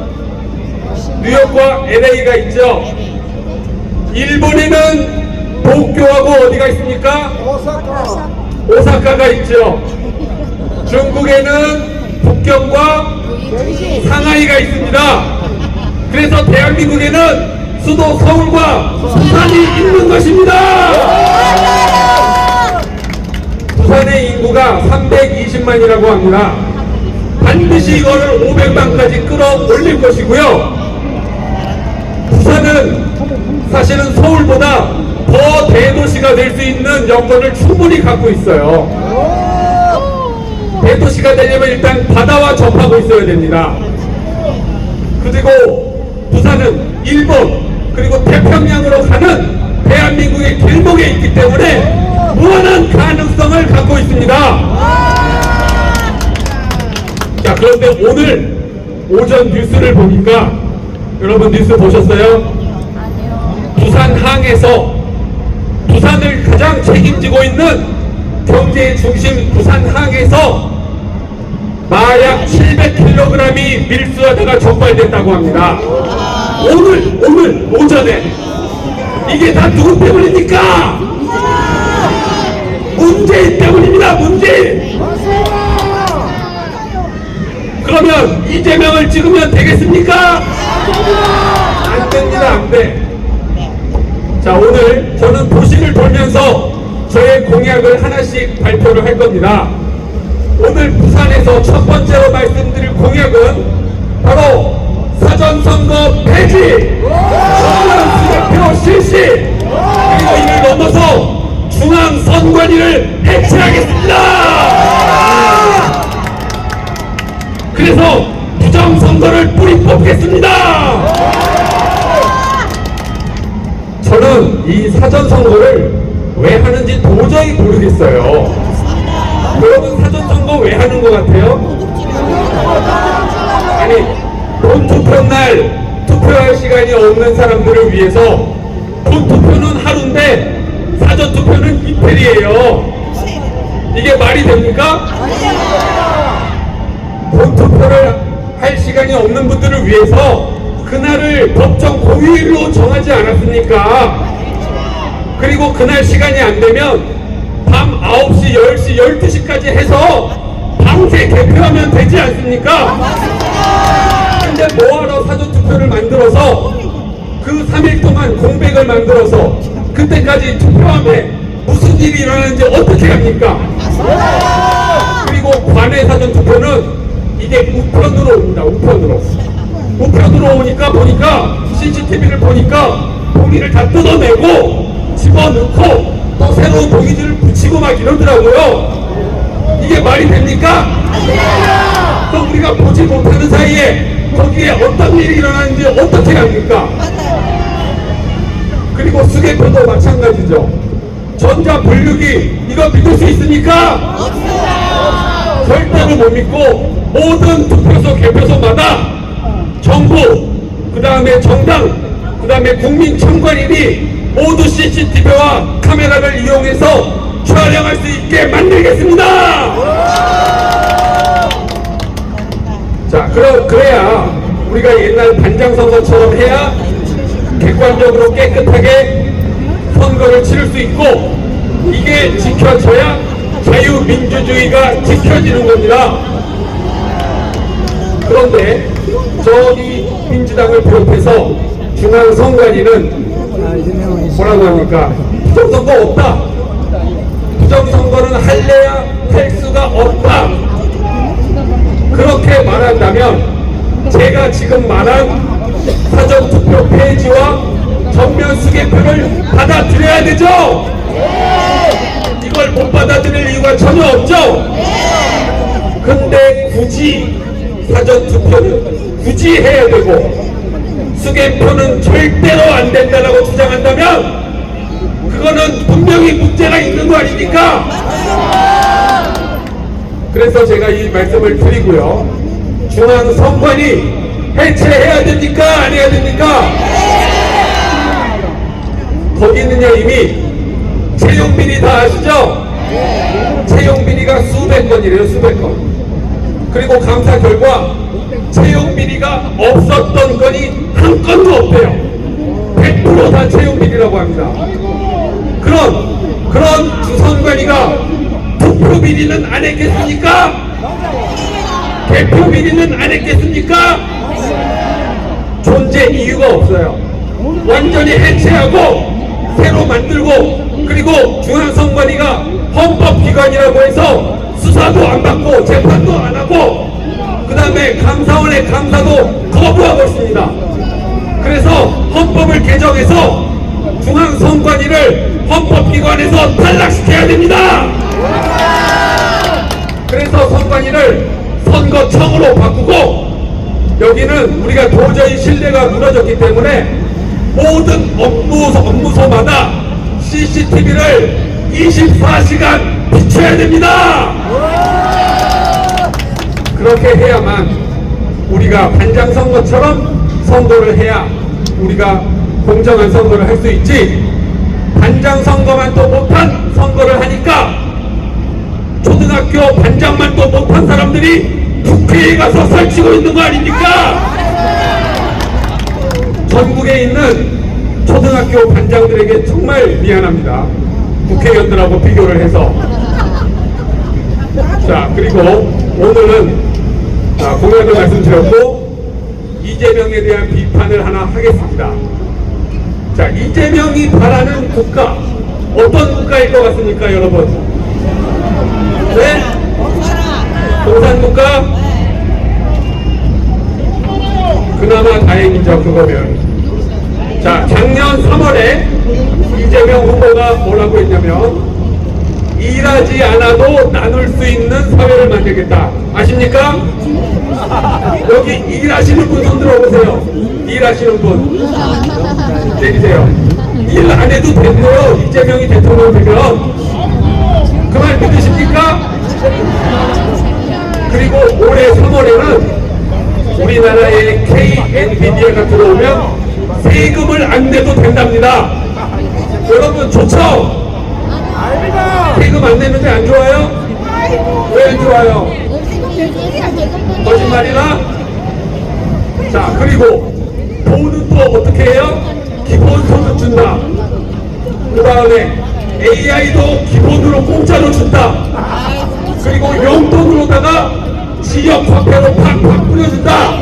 뉴욕과 LA가 있죠. 일본에는 도쿄하고 어디가 있습니까? 오사카가 있죠. 중국에는 북경과 상하이가 있습니다. 그래서 대한민국에는 수도 서울과 부산이 있는 것입니다. 부산의 인구가 320만이라고 합니다. 반드시 이거를 500만까지 끌어올릴 것이고요. 부산은 사실은 서울보다 더 대도시가 될 수 있는 여건을 충분히 갖고 있어요. 대도시가 되려면 일단 바다와 접하고 있어야 됩니다. 그리고 부산은 일본 그리고 태평양으로 가는 대한민국의 길목에 있기 때문에 무한한 가능성을 갖고 있습니다. 자, 그런데 오늘 오전 뉴스를 보니까 여러분 뉴스 보셨어요? 부산항에서 부산을 가장 책임지고 있는 경제의 중심 부산항에서 마약 700kg이 밀수하다가 적발됐다고 합니다. 오늘 오전에 이게 다 누구 때문입니까? 문재인 때문입니다. 문재인. 그러면 이재명을 찍으면 되겠습니까? 안 됩니다. 안 돼. 자, 오늘 저는 도시를 돌면서 저의 공약을 하나씩 발표를 할 겁니다. 오늘 부산에서 첫 번째로 말씀드릴 공약은 바로 사전선거 폐지, 수개표 실시, 그리고 이를 넘어서 중앙선관위를 해체하겠습니다. 그래서 부정선거를 뿌리 뽑겠습니다. 저는 이 사전선거를 왜 하는지 도저히 모르겠어요. 여러분 사전선거 왜 하는 것 같아요? 아니, 본투표 날 투표할 시간이 없는 사람들을 위해서 본투표는 하루인데 사전투표는 이틀이에요. 이게 말이 됩니까? 본투표를 할 시간이 없는 분들을 위해서 그날을 법정 고의로 정하지 않았습니까? 그리고 그날 시간이 안 되면 밤 9시, 10시, 12시까지 해서 밤새 개표하면 되지 않습니까? 근데 뭐하러 사전투표를 만들어서 그 3일 동안 공백을 만들어서 그때까지 투표하면 무슨 일이 일어나는지 어떻게 합니까? 그리고 관외 사전투표는 이게 우편으로 옵니다. 우편으로 오니까 보니까 CCTV를 보니까 봉이를 다 뜯어내고 집어넣고 또 새로운 봉이들을 붙이고 막 이러더라고요. 이게 말이 됩니까? 또 우리가 보지 못하는 사이에 거기에 어떤 일이 일어나는지 어떻게 합니까? 그리고 수개표도 마찬가지죠. 전자분류기 이거 믿을 수 있습니까? 절대로 못 믿고 모든 투표소 개표소마다 정부, 그 다음에 정당, 그 다음에 국민청관인이 모두 CCTV와 카메라를 이용해서 촬영할 수 있게 만들겠습니다. 자, 그래야 우리가 옛날 반장선거처럼 해야 객관적으로 깨끗하게 선거를 치를 수 있고 이게 지켜져야 자유민주주의가 지켜지는 겁니다. 그런데 저기 민주당을 비롯해서 중앙선관위는 뭐라고 합니까? 부정선거 없다. 부정선거는 할래야 할 수가 없다. 그렇게 말한다면 제가 지금 말한 사전투표 폐지와 전면 수개표를 받아들여야 되죠? 이걸 못 받아들일 이유가 전혀 없죠? 근데 굳이 사전투표는 굳이 해야 되고 수개표는 절대로 안 된다라고 주장한다면 그거는 분명히 문제가 있는 거 아닙니까? 그래서 제가 이 말씀을 드리고요. 중앙선관위 해체해야 됩니까? 안 해야 됩니까? 거기는요 이미 채용비리 다 아시죠? 채용비리가 수백 건이래요. 수백 건. 그리고 감사 결과 채용비리가 없었던 건이 한 건도 없대요. 100% 다 채용비리라고 합니다. 그런 주선관위가 투표 비리는 안 했겠습니까? 개표 비리는 안 했겠습니까? 존재 이유가 없어요. 완전히 해체하고 새로 만들고, 그리고 중앙선관위가 헌법기관이라고 해서 수사도 안 받고 재판도 안 하고, 그 다음에 감사원의 감사도 거부하고 있습니다. 그래서 헌법을 개정해서 중앙선관위를 헌법기관에서 탈락시켜야 됩니다. 그래서 선관위를 선거청으로 바꾸고, 여기는 우리가 도저히 신뢰가 무너졌기 때문에 모든 업무소마다 CCTV를 24시간 비춰야 됩니다. 그렇게 해야만 우리가 반장 선거처럼 선거를 해야 우리가 공정한 선거를 할 수 있지, 반장 선거만 또 못한 선거를 하니까 초등학교 반장만 또 못한 사람들이 국회에 가서 설치고 있는 거 아닙니까? 전국에 있는 초등학교 반장들에게 정말 미안합니다. 국회의원들하고 비교를 해서. 자, 그리고 오늘은 공약을 말씀드렸고 이재명에 대한 비판을 하나 하겠습니다. 자, 이재명이 바라는 국가, 어떤 국가일 것 같습니까, 여러분? 네? 공산국가? 그나마 다행이죠, 그거면. 자, 작년 3월에 이재명 후보가 뭐라고 했냐면, 일하지 않아도 나눌 수 있는 사회를 만들겠다. 아십니까? 여기 일하시는 분 손 들어보세요. 일하시는 분 내리세요. 일 안 해도 된대요, 이재명이 대통령 되면. 그 말 믿으십니까? 그리고 올해 3월에는 우리나라에 KN비디아가 들어오면 세금을 안 내도 된답니다. 여러분 좋죠? 세금 안 내면 안 좋아요? 왜 안 좋아요? 거짓말이나? 자, 그리고 돈은 또 어떻게 해요? 기본소득 준다. 그 다음에 AI도 기본으로 공짜로 준다. 그리고 용돈으로다가 지역 화폐로 팍팍 뿌려준다.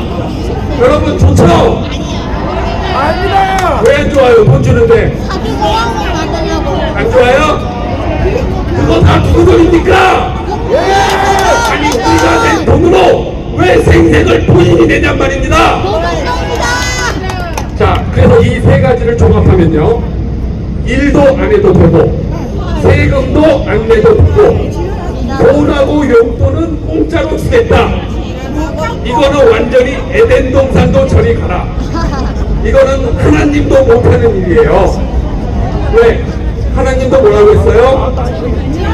여러분 좋죠? 왜 안 좋아요? 돈 주는데. 안 좋아요? 그거 다 누구 돈입니까? 아니, 우리가 낸 돈으로 왜 생색을 본인이 내냔 말입니다. 자, 그래서 이 세 가지를 종합하면요, 일도 안 해도 되고 세금도 안 내도 되고 돈하고 용돈은 공짜로 주겠다. 이거는 완전히 에덴 동산도 저리 가라. 이거는 하나님도 못하는 일이에요. 왜? 하나님도 뭐라고 했어요?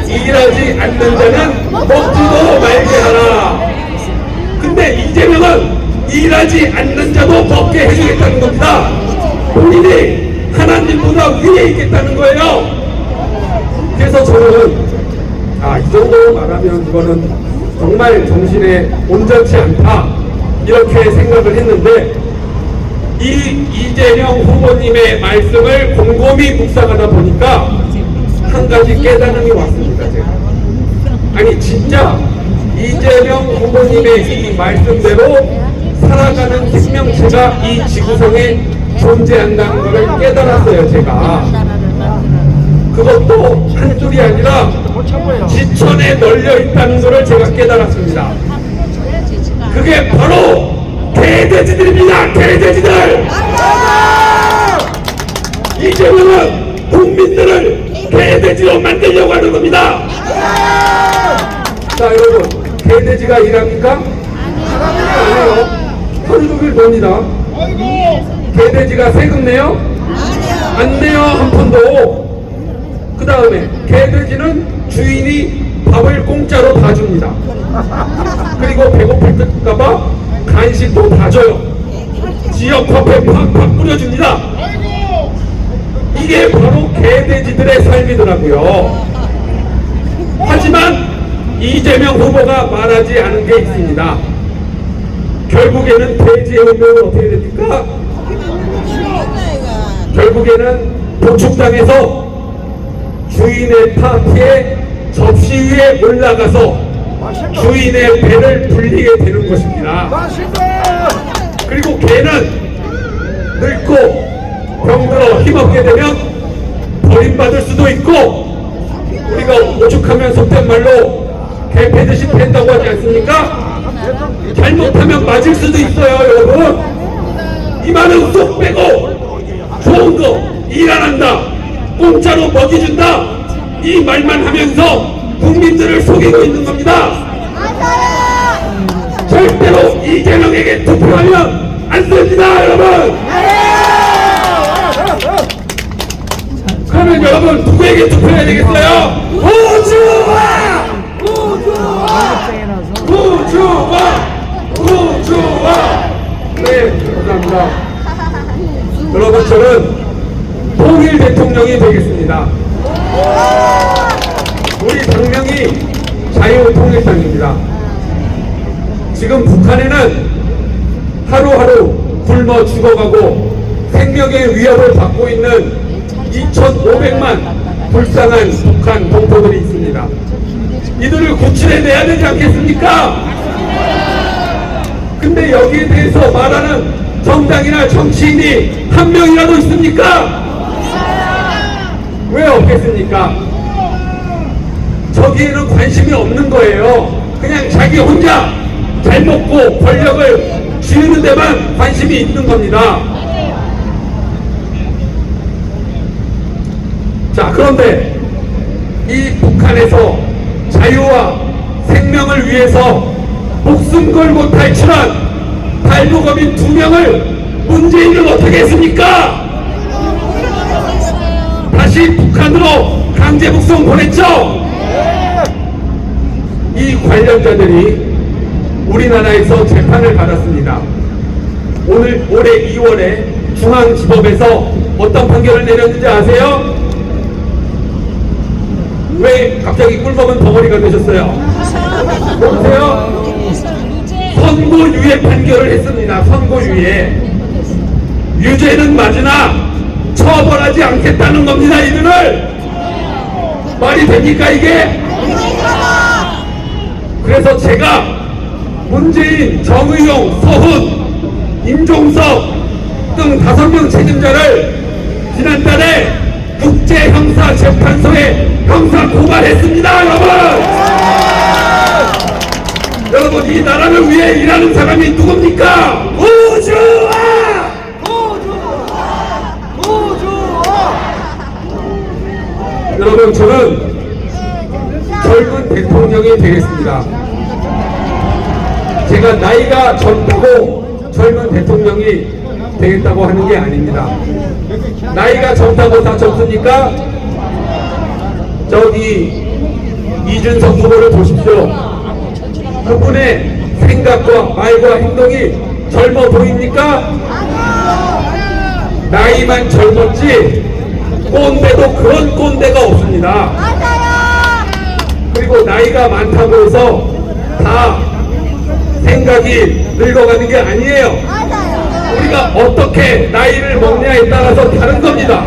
일하지 않는 자는 먹지도 말게 하라. 근데 이재명은 일하지 않는 자도 먹게 해주겠다는 겁니다. 본인이 하나님보다 위에 있겠다는 거예요. 그래서 저는 이 정도 말하면 이거는 정말 정신에 온전치 않다, 이렇게 생각을 했는데, 이 이재명 후보님의 말씀을 곰곰이 묵상하다 보니까 한 가지 깨달음이 왔습니다. 제가. 아니, 진짜 이재명 후보님의 이 말씀대로 살아가는 생명체가 이 지구상에 존재한다는 것을 깨달았어요, 제가. 그것도 한 줄이 아니라 지천에 널려 있다는 것을 제가 깨달았습니다. 그게 바로 개돼지들입니다. 개돼지들. 이재명은 국민들을 개돼지로 만들려고 하는 겁니다. 자, 여러분, 개돼지가 일합니까? 아니에요. 하루 종일 놉니다. 개돼지가 세금 내요? 안 내요, 한 푼도. 그 다음에 개돼지는 주인이 밥을 공짜로 다 줍니다. 그리고 배고플까봐 간식도 다 줘요. 지역 화폐 팍팍 뿌려줍니다. 이게 바로 개돼지들의 삶이더라고요. 하지만 이재명 후보가 말하지 않은 게 있습니다. 결국에는 돼지의 운명은 어떻게 됩니까? 결국에는 도축당해서 주인의 파티에 접시 위에 올라가서 주인의 배를 불리게 되는 것입니다. 그리고 개는 늙고 병들어 힘없게 되면 버림받을 수도 있고, 우리가 오죽하면 속된 말로 개 패듯이 팬다고 하지 않습니까? 잘못하면 맞을 수도 있어요, 여러분. 이만은 쏙 빼고 좋은 거 일 안 한다, 공짜로 먹이준다, 이 말만 하면서 국민들을 속이고 있는 겁니다. 절대로 이재명에게 투표하면 안 됩니다, 여러분. 그러면 여러분 누구에게 투표해야 되겠어요? 우주와! 네, 감사합니다. 여러분, 저는 통일 대통령이 되겠습니다. 우리 당명이 자유통일당입니다. 지금 북한에는 하루하루 굶어 죽어가고 생명의 위협을 받고 있는 2,500만 불쌍한 북한 동포들이 있습니다. 이들을 구출해내야 되지 않겠습니까? 근데 여기에 대해서 말하는 정당이나 정치인이 한 명이라도 있습니까? 왜 없겠습니까? 저기에는 관심이 없는 거예요. 그냥 자기 혼자 잘 먹고 권력을 쥐는 데만 관심이 있는 겁니다. 자, 그런데 이 북한에서 자유와 생명을 위해서 목숨 걸고 탈출한 탈북어민 2명을 문재인은 어떻게 했습니까? 다시 북한으로 강제 북송 보냈죠? 이 관련자들이 우리나라에서 재판을 받았습니다. 올해 2월에 중앙지법에서 어떤 판결을 내렸는지 아세요? 왜 갑자기 꿀먹은 덩어리가 되셨어요? 모르세요? 선고유예 판결을 했습니다. 선고유예. 유죄는 맞으나 처벌하지 않겠다는 겁니다. 이들을. 말이 됩니까 이게? 그래서 제가 문재인, 정의용, 서훈, 임종석 등 5명 책임자를 지난달에 국제형사재판소에 형사 고발했습니다. 여러분, 이 나라를 위해 일하는 사람이 누굽니까? 우주와! 여러분, 저는 젊은 대통령이 되겠습니다. 제가 나이가 젊다고 젊은 대통령이 되겠다고 하는 게 아닙니다. 나이가 젊다고 다 젊습니까? 저기 이준석 후보를 보십시오. 그분의 생각과 말과 행동이 젊어 보입니까? 나이만 젊었지 꼰대도 그런 꼰대가 없습니다. 그리고 나이가 많다고 해서 다 생각이 늙어가는 게 아니에요. 우리가 어떻게 나이를 먹냐에 따라서 다른 겁니다.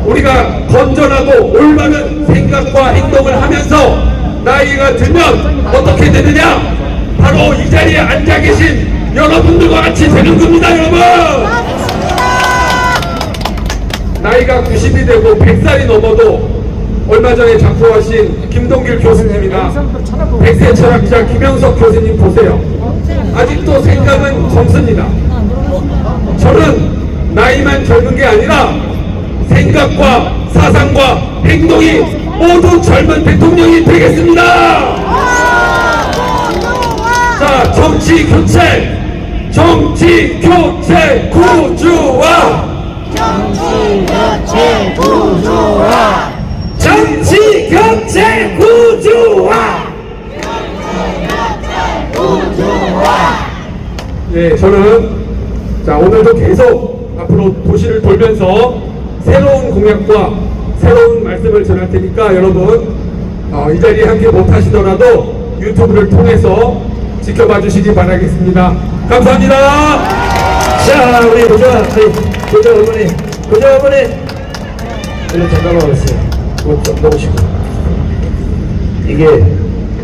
우리가 건전하고 올바른 생각과 행동을 하면서 나이가 들면 어떻게 되느냐? 바로 이 자리에 앉아 계신 여러분들과 같이 되는 겁니다, 여러분. 나이가 90이 되고 100살이 넘어도 얼마 전에 작고하신 김동길 교수님이나 백세 철학자 김영석 교수님 보세요. 아직도 생각은 젊습니다. 저는 나이만 젊은 게 아니라 생각과 사상과 행동이 모두 젊은 대통령이 되겠습니다. 자, 정치 교체 구조화. 정치 교체 구조화. 네, 저는 자, 오늘도 계속 앞으로 도시를 돌면서 새로운 공약과 새로운 말씀을 전할 테니까 여러분 이 자리에 함께 못하시더라도 유튜브를 통해서 지켜봐 주시기 바라겠습니다. 감사합니다. 자, 우리 고조 어머니, 일로 잠깐만 오세요. 그것 좀 보시고. 이게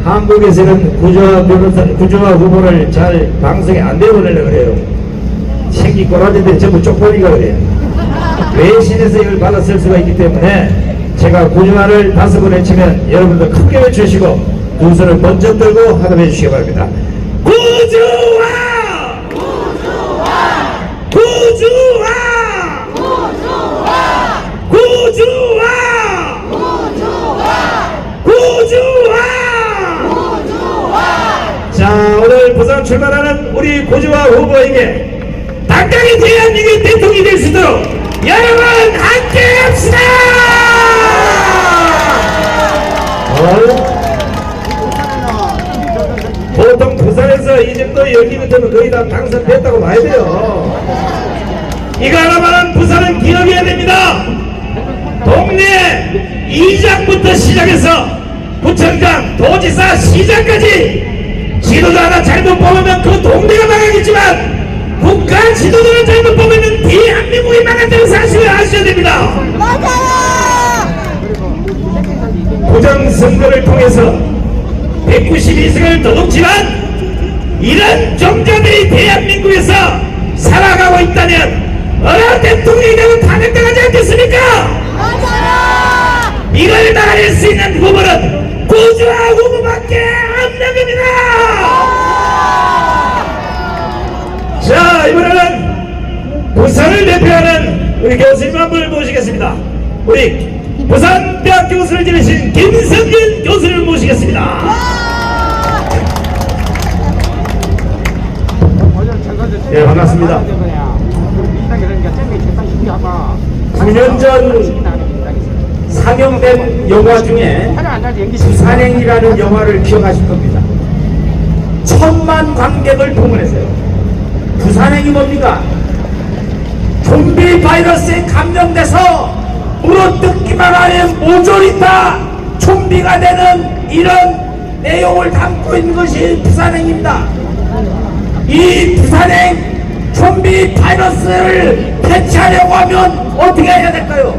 한국에서는 구조화 후보를 잘 방송에 안 내보내려고 그래요. 생기 꼬라지들 전부 쪽보니까 그래요. 외신에서 이걸 받았을 수가 있기 때문에 제가 구조화를 5번 외치면 여러분들 크게 외치시고 두 손을 번쩍 들고 하답해 주시기 바랍니다. 구조화! 구조화! 구조화! 구조화! 구조화! 자, 오늘 부산 출발하는 우리 구조화 후보에게 당당히 대한민국 대통령이 될 수 있도록 여러분 함께 합시다! 보통 부산에서 이 정도 열기부터는 거의 다 당선됐다고 봐야 돼요. 이거 하나만은 부산은 기억해야 됩니다. 동네 이장부터 시작해서 구청장, 도지사, 시장까지 지도자 하나 잘못 뽑으면 그 동네가 망하겠지만 국가 지도자를 잘못 보면은 대한민국이 망한다는 사실을 아셔야 됩니다. 맞아요. 부정선거를 통해서 192석을 도둑지만 이런 종자들이 대한민국에서 살아가고 있다면 어느 대통령이 되면 탄핵당하지 않겠습니까? 맞아요. 이걸 막아낼 수 있는 후보는 구조화 후보밖에 없는 겁니다. 자, 이번에는 부산을 대표하는 우리 교수님 한 분을 모시겠습니다. 우리 부산대학교 교수를 지내신 김성균 교수를 모시겠습니다. 예, 반갑습니다. 9년 전 상영된 영화 중에 부산행이라는 영화를 기억하실 겁니다. 1000만 관객을 동원했어요. 부산행이 뭡니까? 좀비 바이러스에 감염돼서 물어뜯기만 하면 모조리 다 좀비가 되는 이런 내용을 담고 있는 것이 부산행입니다. 이 부산행 좀비 바이러스를 퇴치하려고 하면 어떻게 해야 될까요?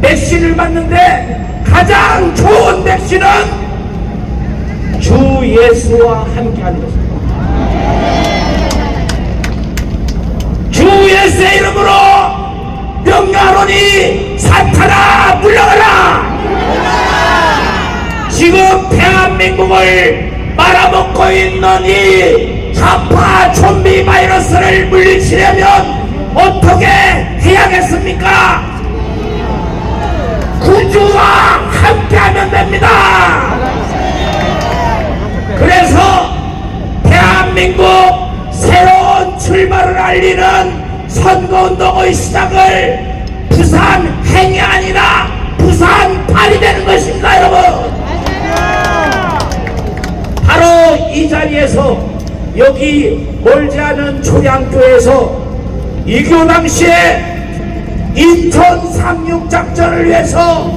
백신을 맞는데 가장 좋은 백신은 주 예수와 함께하는 것입니다. 주 예수의 이름으로 명령하노니 사탄아 물러가라! 지금 대한민국을 말아먹고 있는 이 좌파 좀비 바이러스를 물리치려면 어떻게 해야겠습니까? 구주와 함께하면 됩니다. 그래서 대한민국 새로운 출발을 알리는 선거운동의 시작을 부산행이 아니라 부산발이 되는 것입니다, 여러분. 바로 이 자리에서 여기 멀지 않은 초양교에서 이교 당시에 인천 상륙 작전을 위해서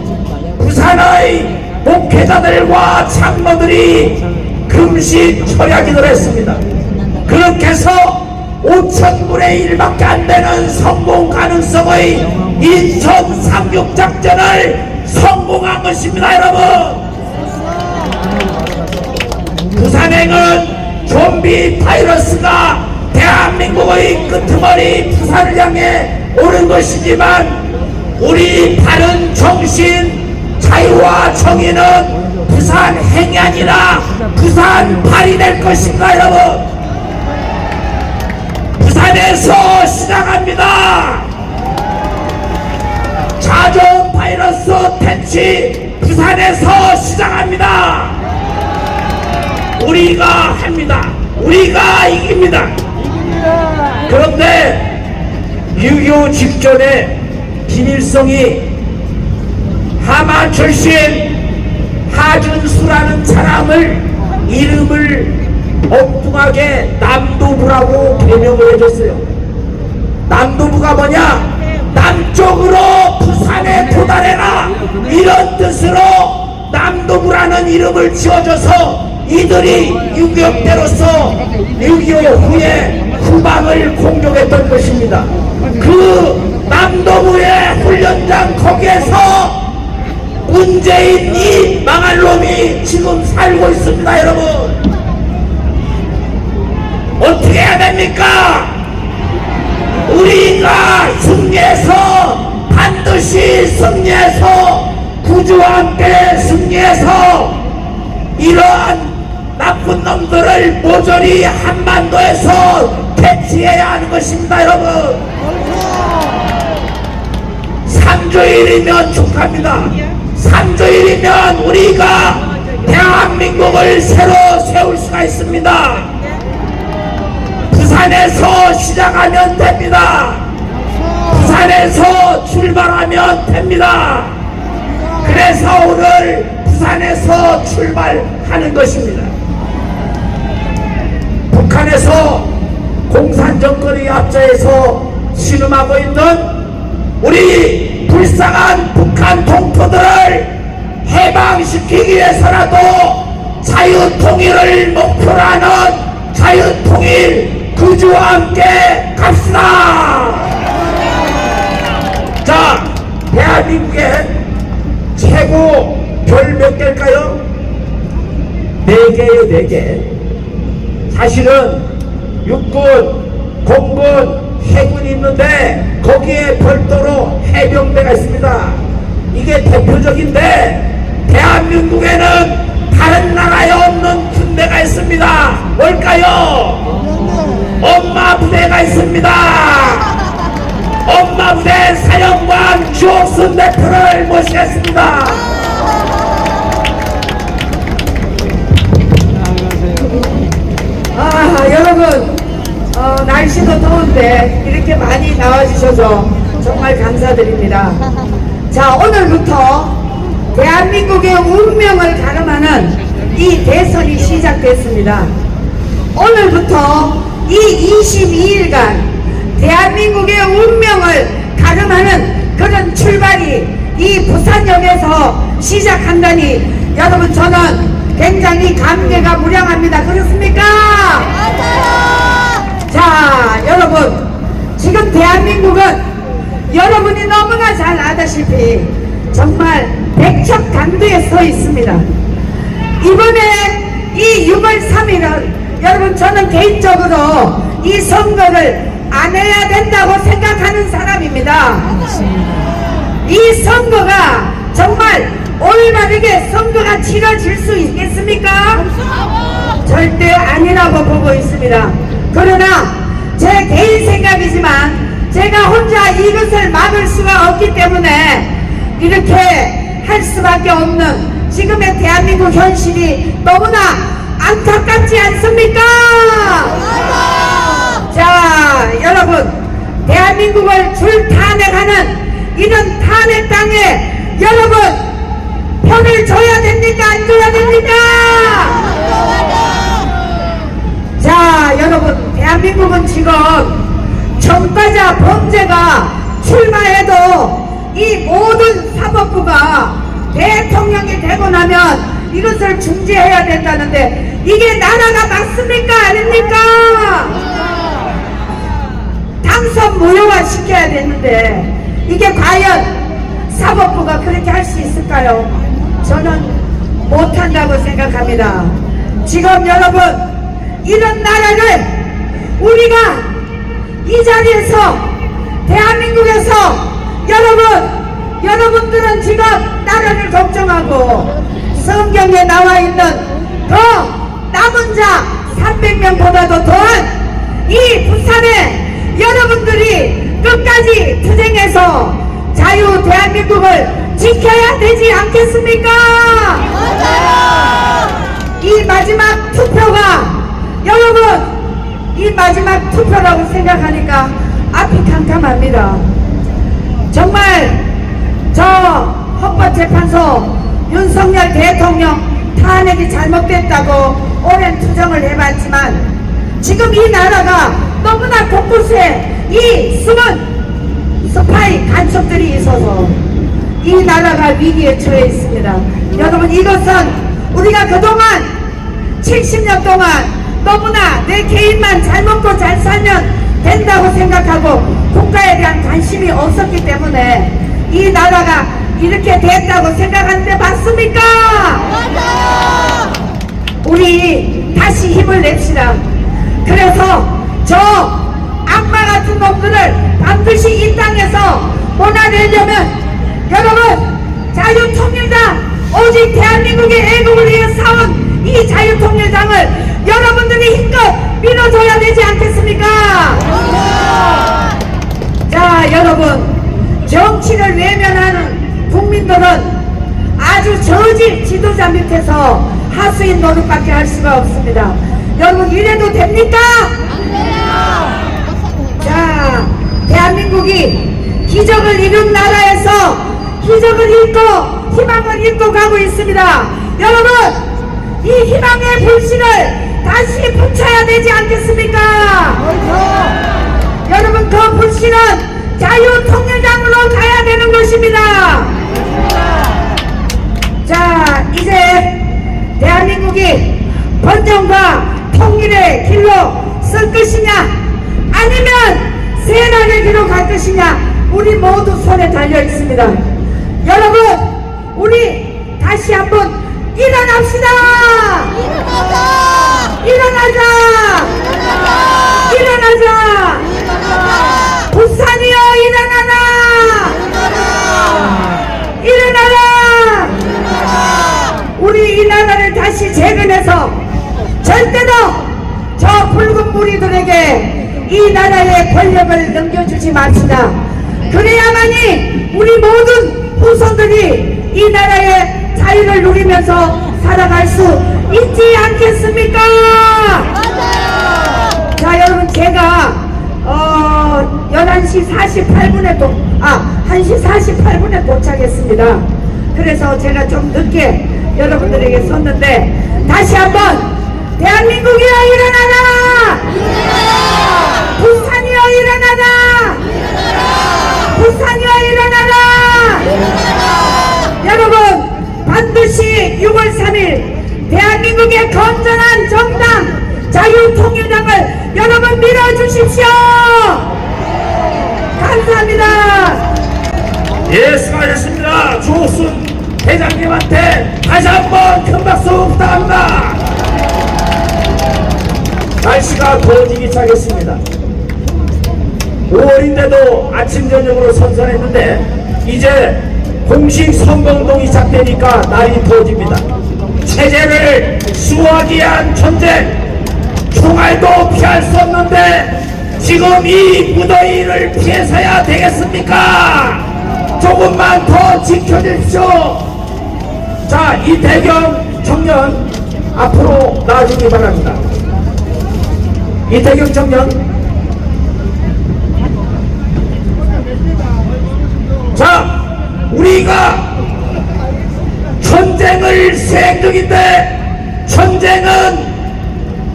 부산의 목회자들과 장로들이 금식 철야기도를 했습니다. 그렇게 해서 5,000분의 1밖에 안 되는 성공 가능성의 인천 상륙 작전을 성공한 것입니다, 여러분. 부산행은 좀비 바이러스가 대한민국의 끄트머리 부산을 향해 오는 것이지만 우리 바른 정신, 자유와 정의는 부산행이 아니라 부산발이 될 것입니다, 여러분. 부산에서 시작합니다. 자정 바이러스 퇴치 부산에서 시작합니다. 우리가 합니다. 우리가 이깁니다. 그런데 6.25 직전에 김일성이 하만 출신 하준수라는 사람을 이름을 엉뚱하게 남도부라고 개명을 해줬어요. 남도부가 뭐냐? 남쪽으로 부산에 도달해라, 이런 뜻으로 남도부라는 이름을 지어줘서 이들이 6.25 때로서 6.25 후에 후방을 공격했던 것입니다. 그 남도부의 훈련장 거기에서 문재인 이 망할 놈이 지금 살고 있습니다. 여러분 어떻게 해야 됩니까? 우리가 승리해서 반드시 승리해서 구주와 함께 승리해서 이러한 나쁜 놈들을 모조리 한반도에서 퇴치해야 하는 것입니다. 여러분 3주일이면 축하합니다. 3주일이면 우리가 대한민국을 새로 세울 수가 있습니다. 부산에서 시작하면 됩니다. 부산에서 출발하면 됩니다. 그래서 오늘 부산에서 출발하는 것입니다. 북한에서 공산 정권이 앞서서 신음하고 있는 우리 불쌍한 북한 동포들을 해방시키기 위해서라도 자유통일을 목표로 하는 자유통일 구주와 함께 갑시다. 자, 대한민국의 최고 별 몇 개일까요? 4개예요, 4개. 사실은 육군, 공군, 해군이 있는데 거기에 별도로 해병대가 있습니다. 이게 대표적인데 대한민국에는 다른 나라에 없는 군대가 있습니다. 뭘까요? 엄마 부대가 있습니다. 엄마 부대 사령관 주옥순 대표를 모시겠습니다. 여러분 날씨도 더운데 이렇게 많이 나와주셔서 정말 감사드립니다. 자, 오늘부터 대한민국의 운명을 가름하는 이 대선이 시작됐습니다. 오늘부터 이 22일간 대한민국의 운명을 가름하는 그런 출발이 이 부산역에서 시작한다니 여러분 저는 굉장히 감개가 무량합니다. 그렇습니까? 맞아요. 자, 여러분 지금 대한민국은 여러분이 너무나 잘 아다시피 정말 백척간두에 서 있습니다. 이번에 이 6월 3일은 여러분 저는 개인적으로 이 선거를 안 해야 된다고 생각하는 사람입니다. 이 선거가 정말 올바르게 선거가 치러질 수 있겠습니까? 절대 아니라고 보고 있습니다. 그러나 제 개인 생각이지만 제가 혼자 이것을 막을 수가 없기 때문에 이렇게 할 수밖에 없는 지금의 대한민국 현실이 너무나 안타깝지 않습니까? 자, 여러분 대한민국을 줄탄핵하는 이런 탄핵 땅에 여러분 편을 줘야 됩니까? 안 줘야 됩니까? 자, 여러분 대한민국은 지금 전과자 범죄가 출마해도 이 모든 사법부가 대통령이 되고 나면 이것을 중지해야 된다는데 이게 나라가 맞습니까? 아닙니까? 당선 무효화 시켜야 되는데 이게 과연 사법부가 그렇게 할 수 있을까요? 저는 못한다고 생각합니다. 지금 여러분 이런 나라를 우리가 이 자리에서 대한민국에서 여러분들은 지금 나라를 걱정하고 성경에 나와 있는 더 남은 자 300명보다도 더한 이 부산에 여러분들이 끝까지 투쟁해서 자유 대한민국을 지켜야 되지 않겠습니까? 맞아요. 이 마지막 투표가 여러분 이 마지막 투표라고 생각하니까 앞이 캄캄합니다. 정말 저 헌법재판소 윤석열 대통령 탄핵이 잘못됐다고 오랜 투정을 해봤지만 지금 이 나라가 너무나 곳곳에 이 숨은 스파이 간첩들이 있어서 이 나라가 위기에 처해 있습니다. 여러분 이것은 우리가 그동안 70년 동안 너무나 내 개인만 잘 먹고 잘 살면 된다고 생각하고 국가에 대한 관심이 없었기 때문에 이 나라가 이렇게 됐다고 생각하는데 맞습니까? 우리 다시 힘을 냅시다. 그래서 저 악마 같은 놈들을 반드시 이 땅에서 몰아내려면 여러분 자유통일당 오직 대한민국의 애국을 위해 싸운 이 자유통일당을 여러분들이 힘껏 밀어줘야 되지 않겠습니까? 자 여러분 정치를 외면하는 국민들은 아주 저질 지도자 밑에서 하수인 노릇밖에 할 수가 없습니다. 여러분 이래도 됩니까? 자 대한민국이 기적을 이룬 나라에서 기적을 잃고 희망을 잃고 가고 있습니다. 여러분 이 희망의 불씨를 다시 붙여야 되지 않겠습니까? 여러분 그 불씨는 자유통일당으로 가야 되는 것입니다. 자 이제 대한민국이 번영과 통일의 길로 쓸 것이냐 아니면 세난의 길로 갈 것이냐 우리 모두 손에 달려 있습니다. 여러분 우리 다시 한번 일어납시다. 일어나자. 일어나자. 부산이여 일어나라. 일어나라. 우리 이 나라를 다시 재건해서 절대로 저 붉은 무리들에게 이 나라의 권력을 넘겨주지 맙시다. 그래야만이 우리 모든 후손들이 이 나라의 자유를 누리면서 살아갈 수 있지 않겠습니까? 자 여러분 제가 11시 48분에 1시 48분에 도착했습니다. 그래서 제가 좀 늦게 여러분들에게 썼는데 다시 한번 대한민국이여 일어나라! 부산이여 일어나라! 부산이여 일어나라! 여러분 반드시 6월 3일 대한민국의 건전한 정당 자유통일당을 여러분 밀어주십시오. 감사합니다. 예, 수고하셨습니다. 조순 회장님한테 다시 한번 큰 박수 부탁합니다. 날씨가 더워지기 시작했습니다. 5월인데도 아침 저녁으로 선선했는데 이제 공식 선거운동이 시작되니까 날이 더워집니다. 체제를 수호하기 위한 전쟁, 총알도 피할 수 없는데 지금 이 무더위를 피해서야 되겠습니까? 조금만 더 지켜주십시오. 자, 이태경 청년 앞으로 나와주기 바랍니다. 이태경 청년. 자, 우리가 전쟁을 수행 중인데 전쟁은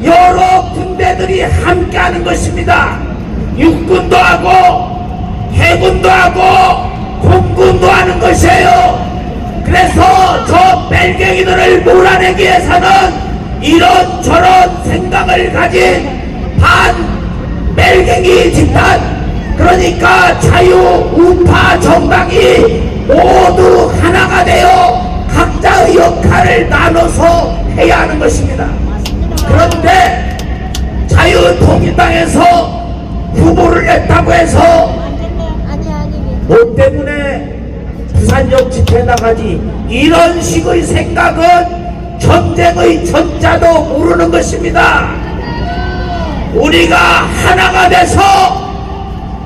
여러 군대들이 함께하는 것입니다. 육군도 하고 해군도 하고 공군도 하는 것이에요. 그래서 저 벨갱이들을 몰아내기 위해서는 이런저런 생각을 가진 반 벨갱이 집단, 그러니까 자유 우파 정당이 모두 하나가 되어 각자의 역할을 나눠서 해야 하는 것입니다. 그런데 자유통일당에서 후보를 냈다고 해서 뭐 때문에 부산역 집회 나가지, 이런 식의 생각은 전쟁의 전자도 모르는 것입니다. 우리가 하나가 돼서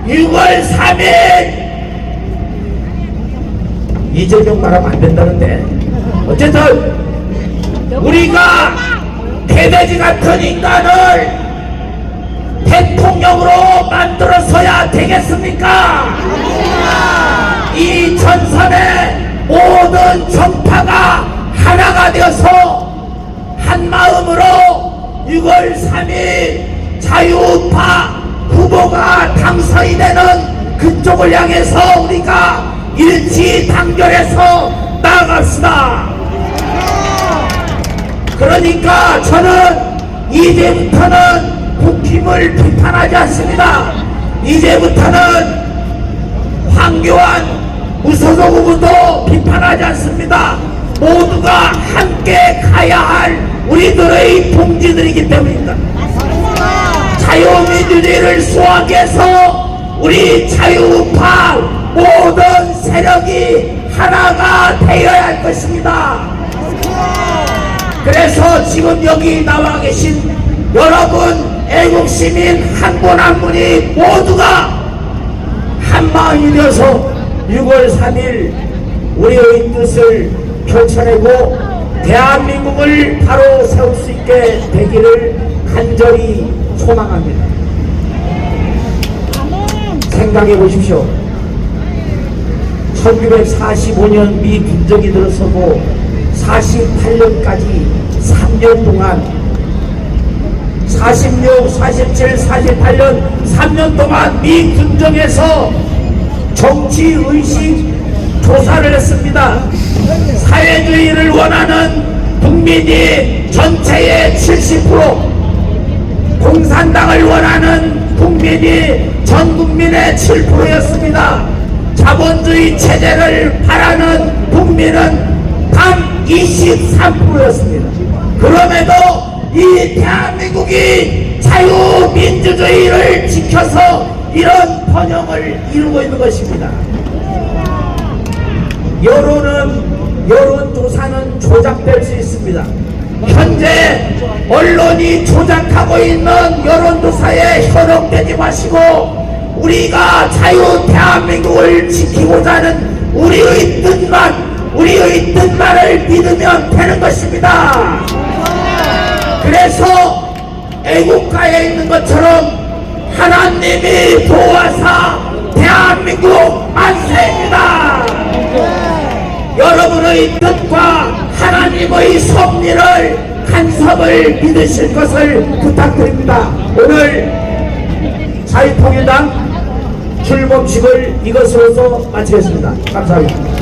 6월 3일 이재명 말하면 안 된다는데 어쨌든 우리가 개돼지 같은 인간을 대통령으로 만들어서야 되겠습니까? 이 전선의 모든 정파가 하나가 되어서 한마음으로 6월 3일 자유우파 후보가 당선이 되는 그쪽을 향해서 우리가 일치단결해서 나아갑시다. 그러니까 저는 이제부터는 국힘을 비판하지 않습니다. 이제부터는 황교안 무소속으로도 비판하지 않습니다. 모두가 함께 가야 할 우리들의 동지들이기 때문입니다. 자유민주주의를 수호하기 위해서 우리 자유우파 모든 세력이 하나가 되어야 할 것입니다. 그래서 지금 여기 나와 계신 여러분 애국시민 한 분 한 분이 모두가 한마음이 되어서 6월 3일 우리의 뜻을 펼쳐내고 대한민국을 바로 세울 수 있게 되기를 간절히 소망합니다. 생각해 보십시오. 1945년 미 군정이 들어서고 48년까지 3년 동안 46, 47, 48년 3년 동안 미 군정에서 정치의식 조사를 했습니다. 사회주의를 원하는 국민이 전체의 70%, 공산당을 원하는 국민이 전 국민의 7%였습니다. 자본주의 체제를 바라는 국민은 단 23%였습니다. 그럼에도 이 대한민국이 자유민주주의를 지켜서 이런 번영을 이루고 있는 것입니다. 여론조사는 조작될 수 있습니다. 현재 언론이 조작하고 있는 여론조사에 현혹되지 마시고 우리가 자유 대한민국을 지키고자 하는 우리의 뜻만을 믿으면 되는 것입니다. 그래서 애국가에 있는 것처럼 하나님이 보호하사 대한민국 만세입니다. 여러분의 뜻과 하나님의 섭리를 간섭을 믿으실 것을 부탁드립니다. 오늘 자유통일당 출범식을 이것으로서 마치겠습니다. 감사합니다.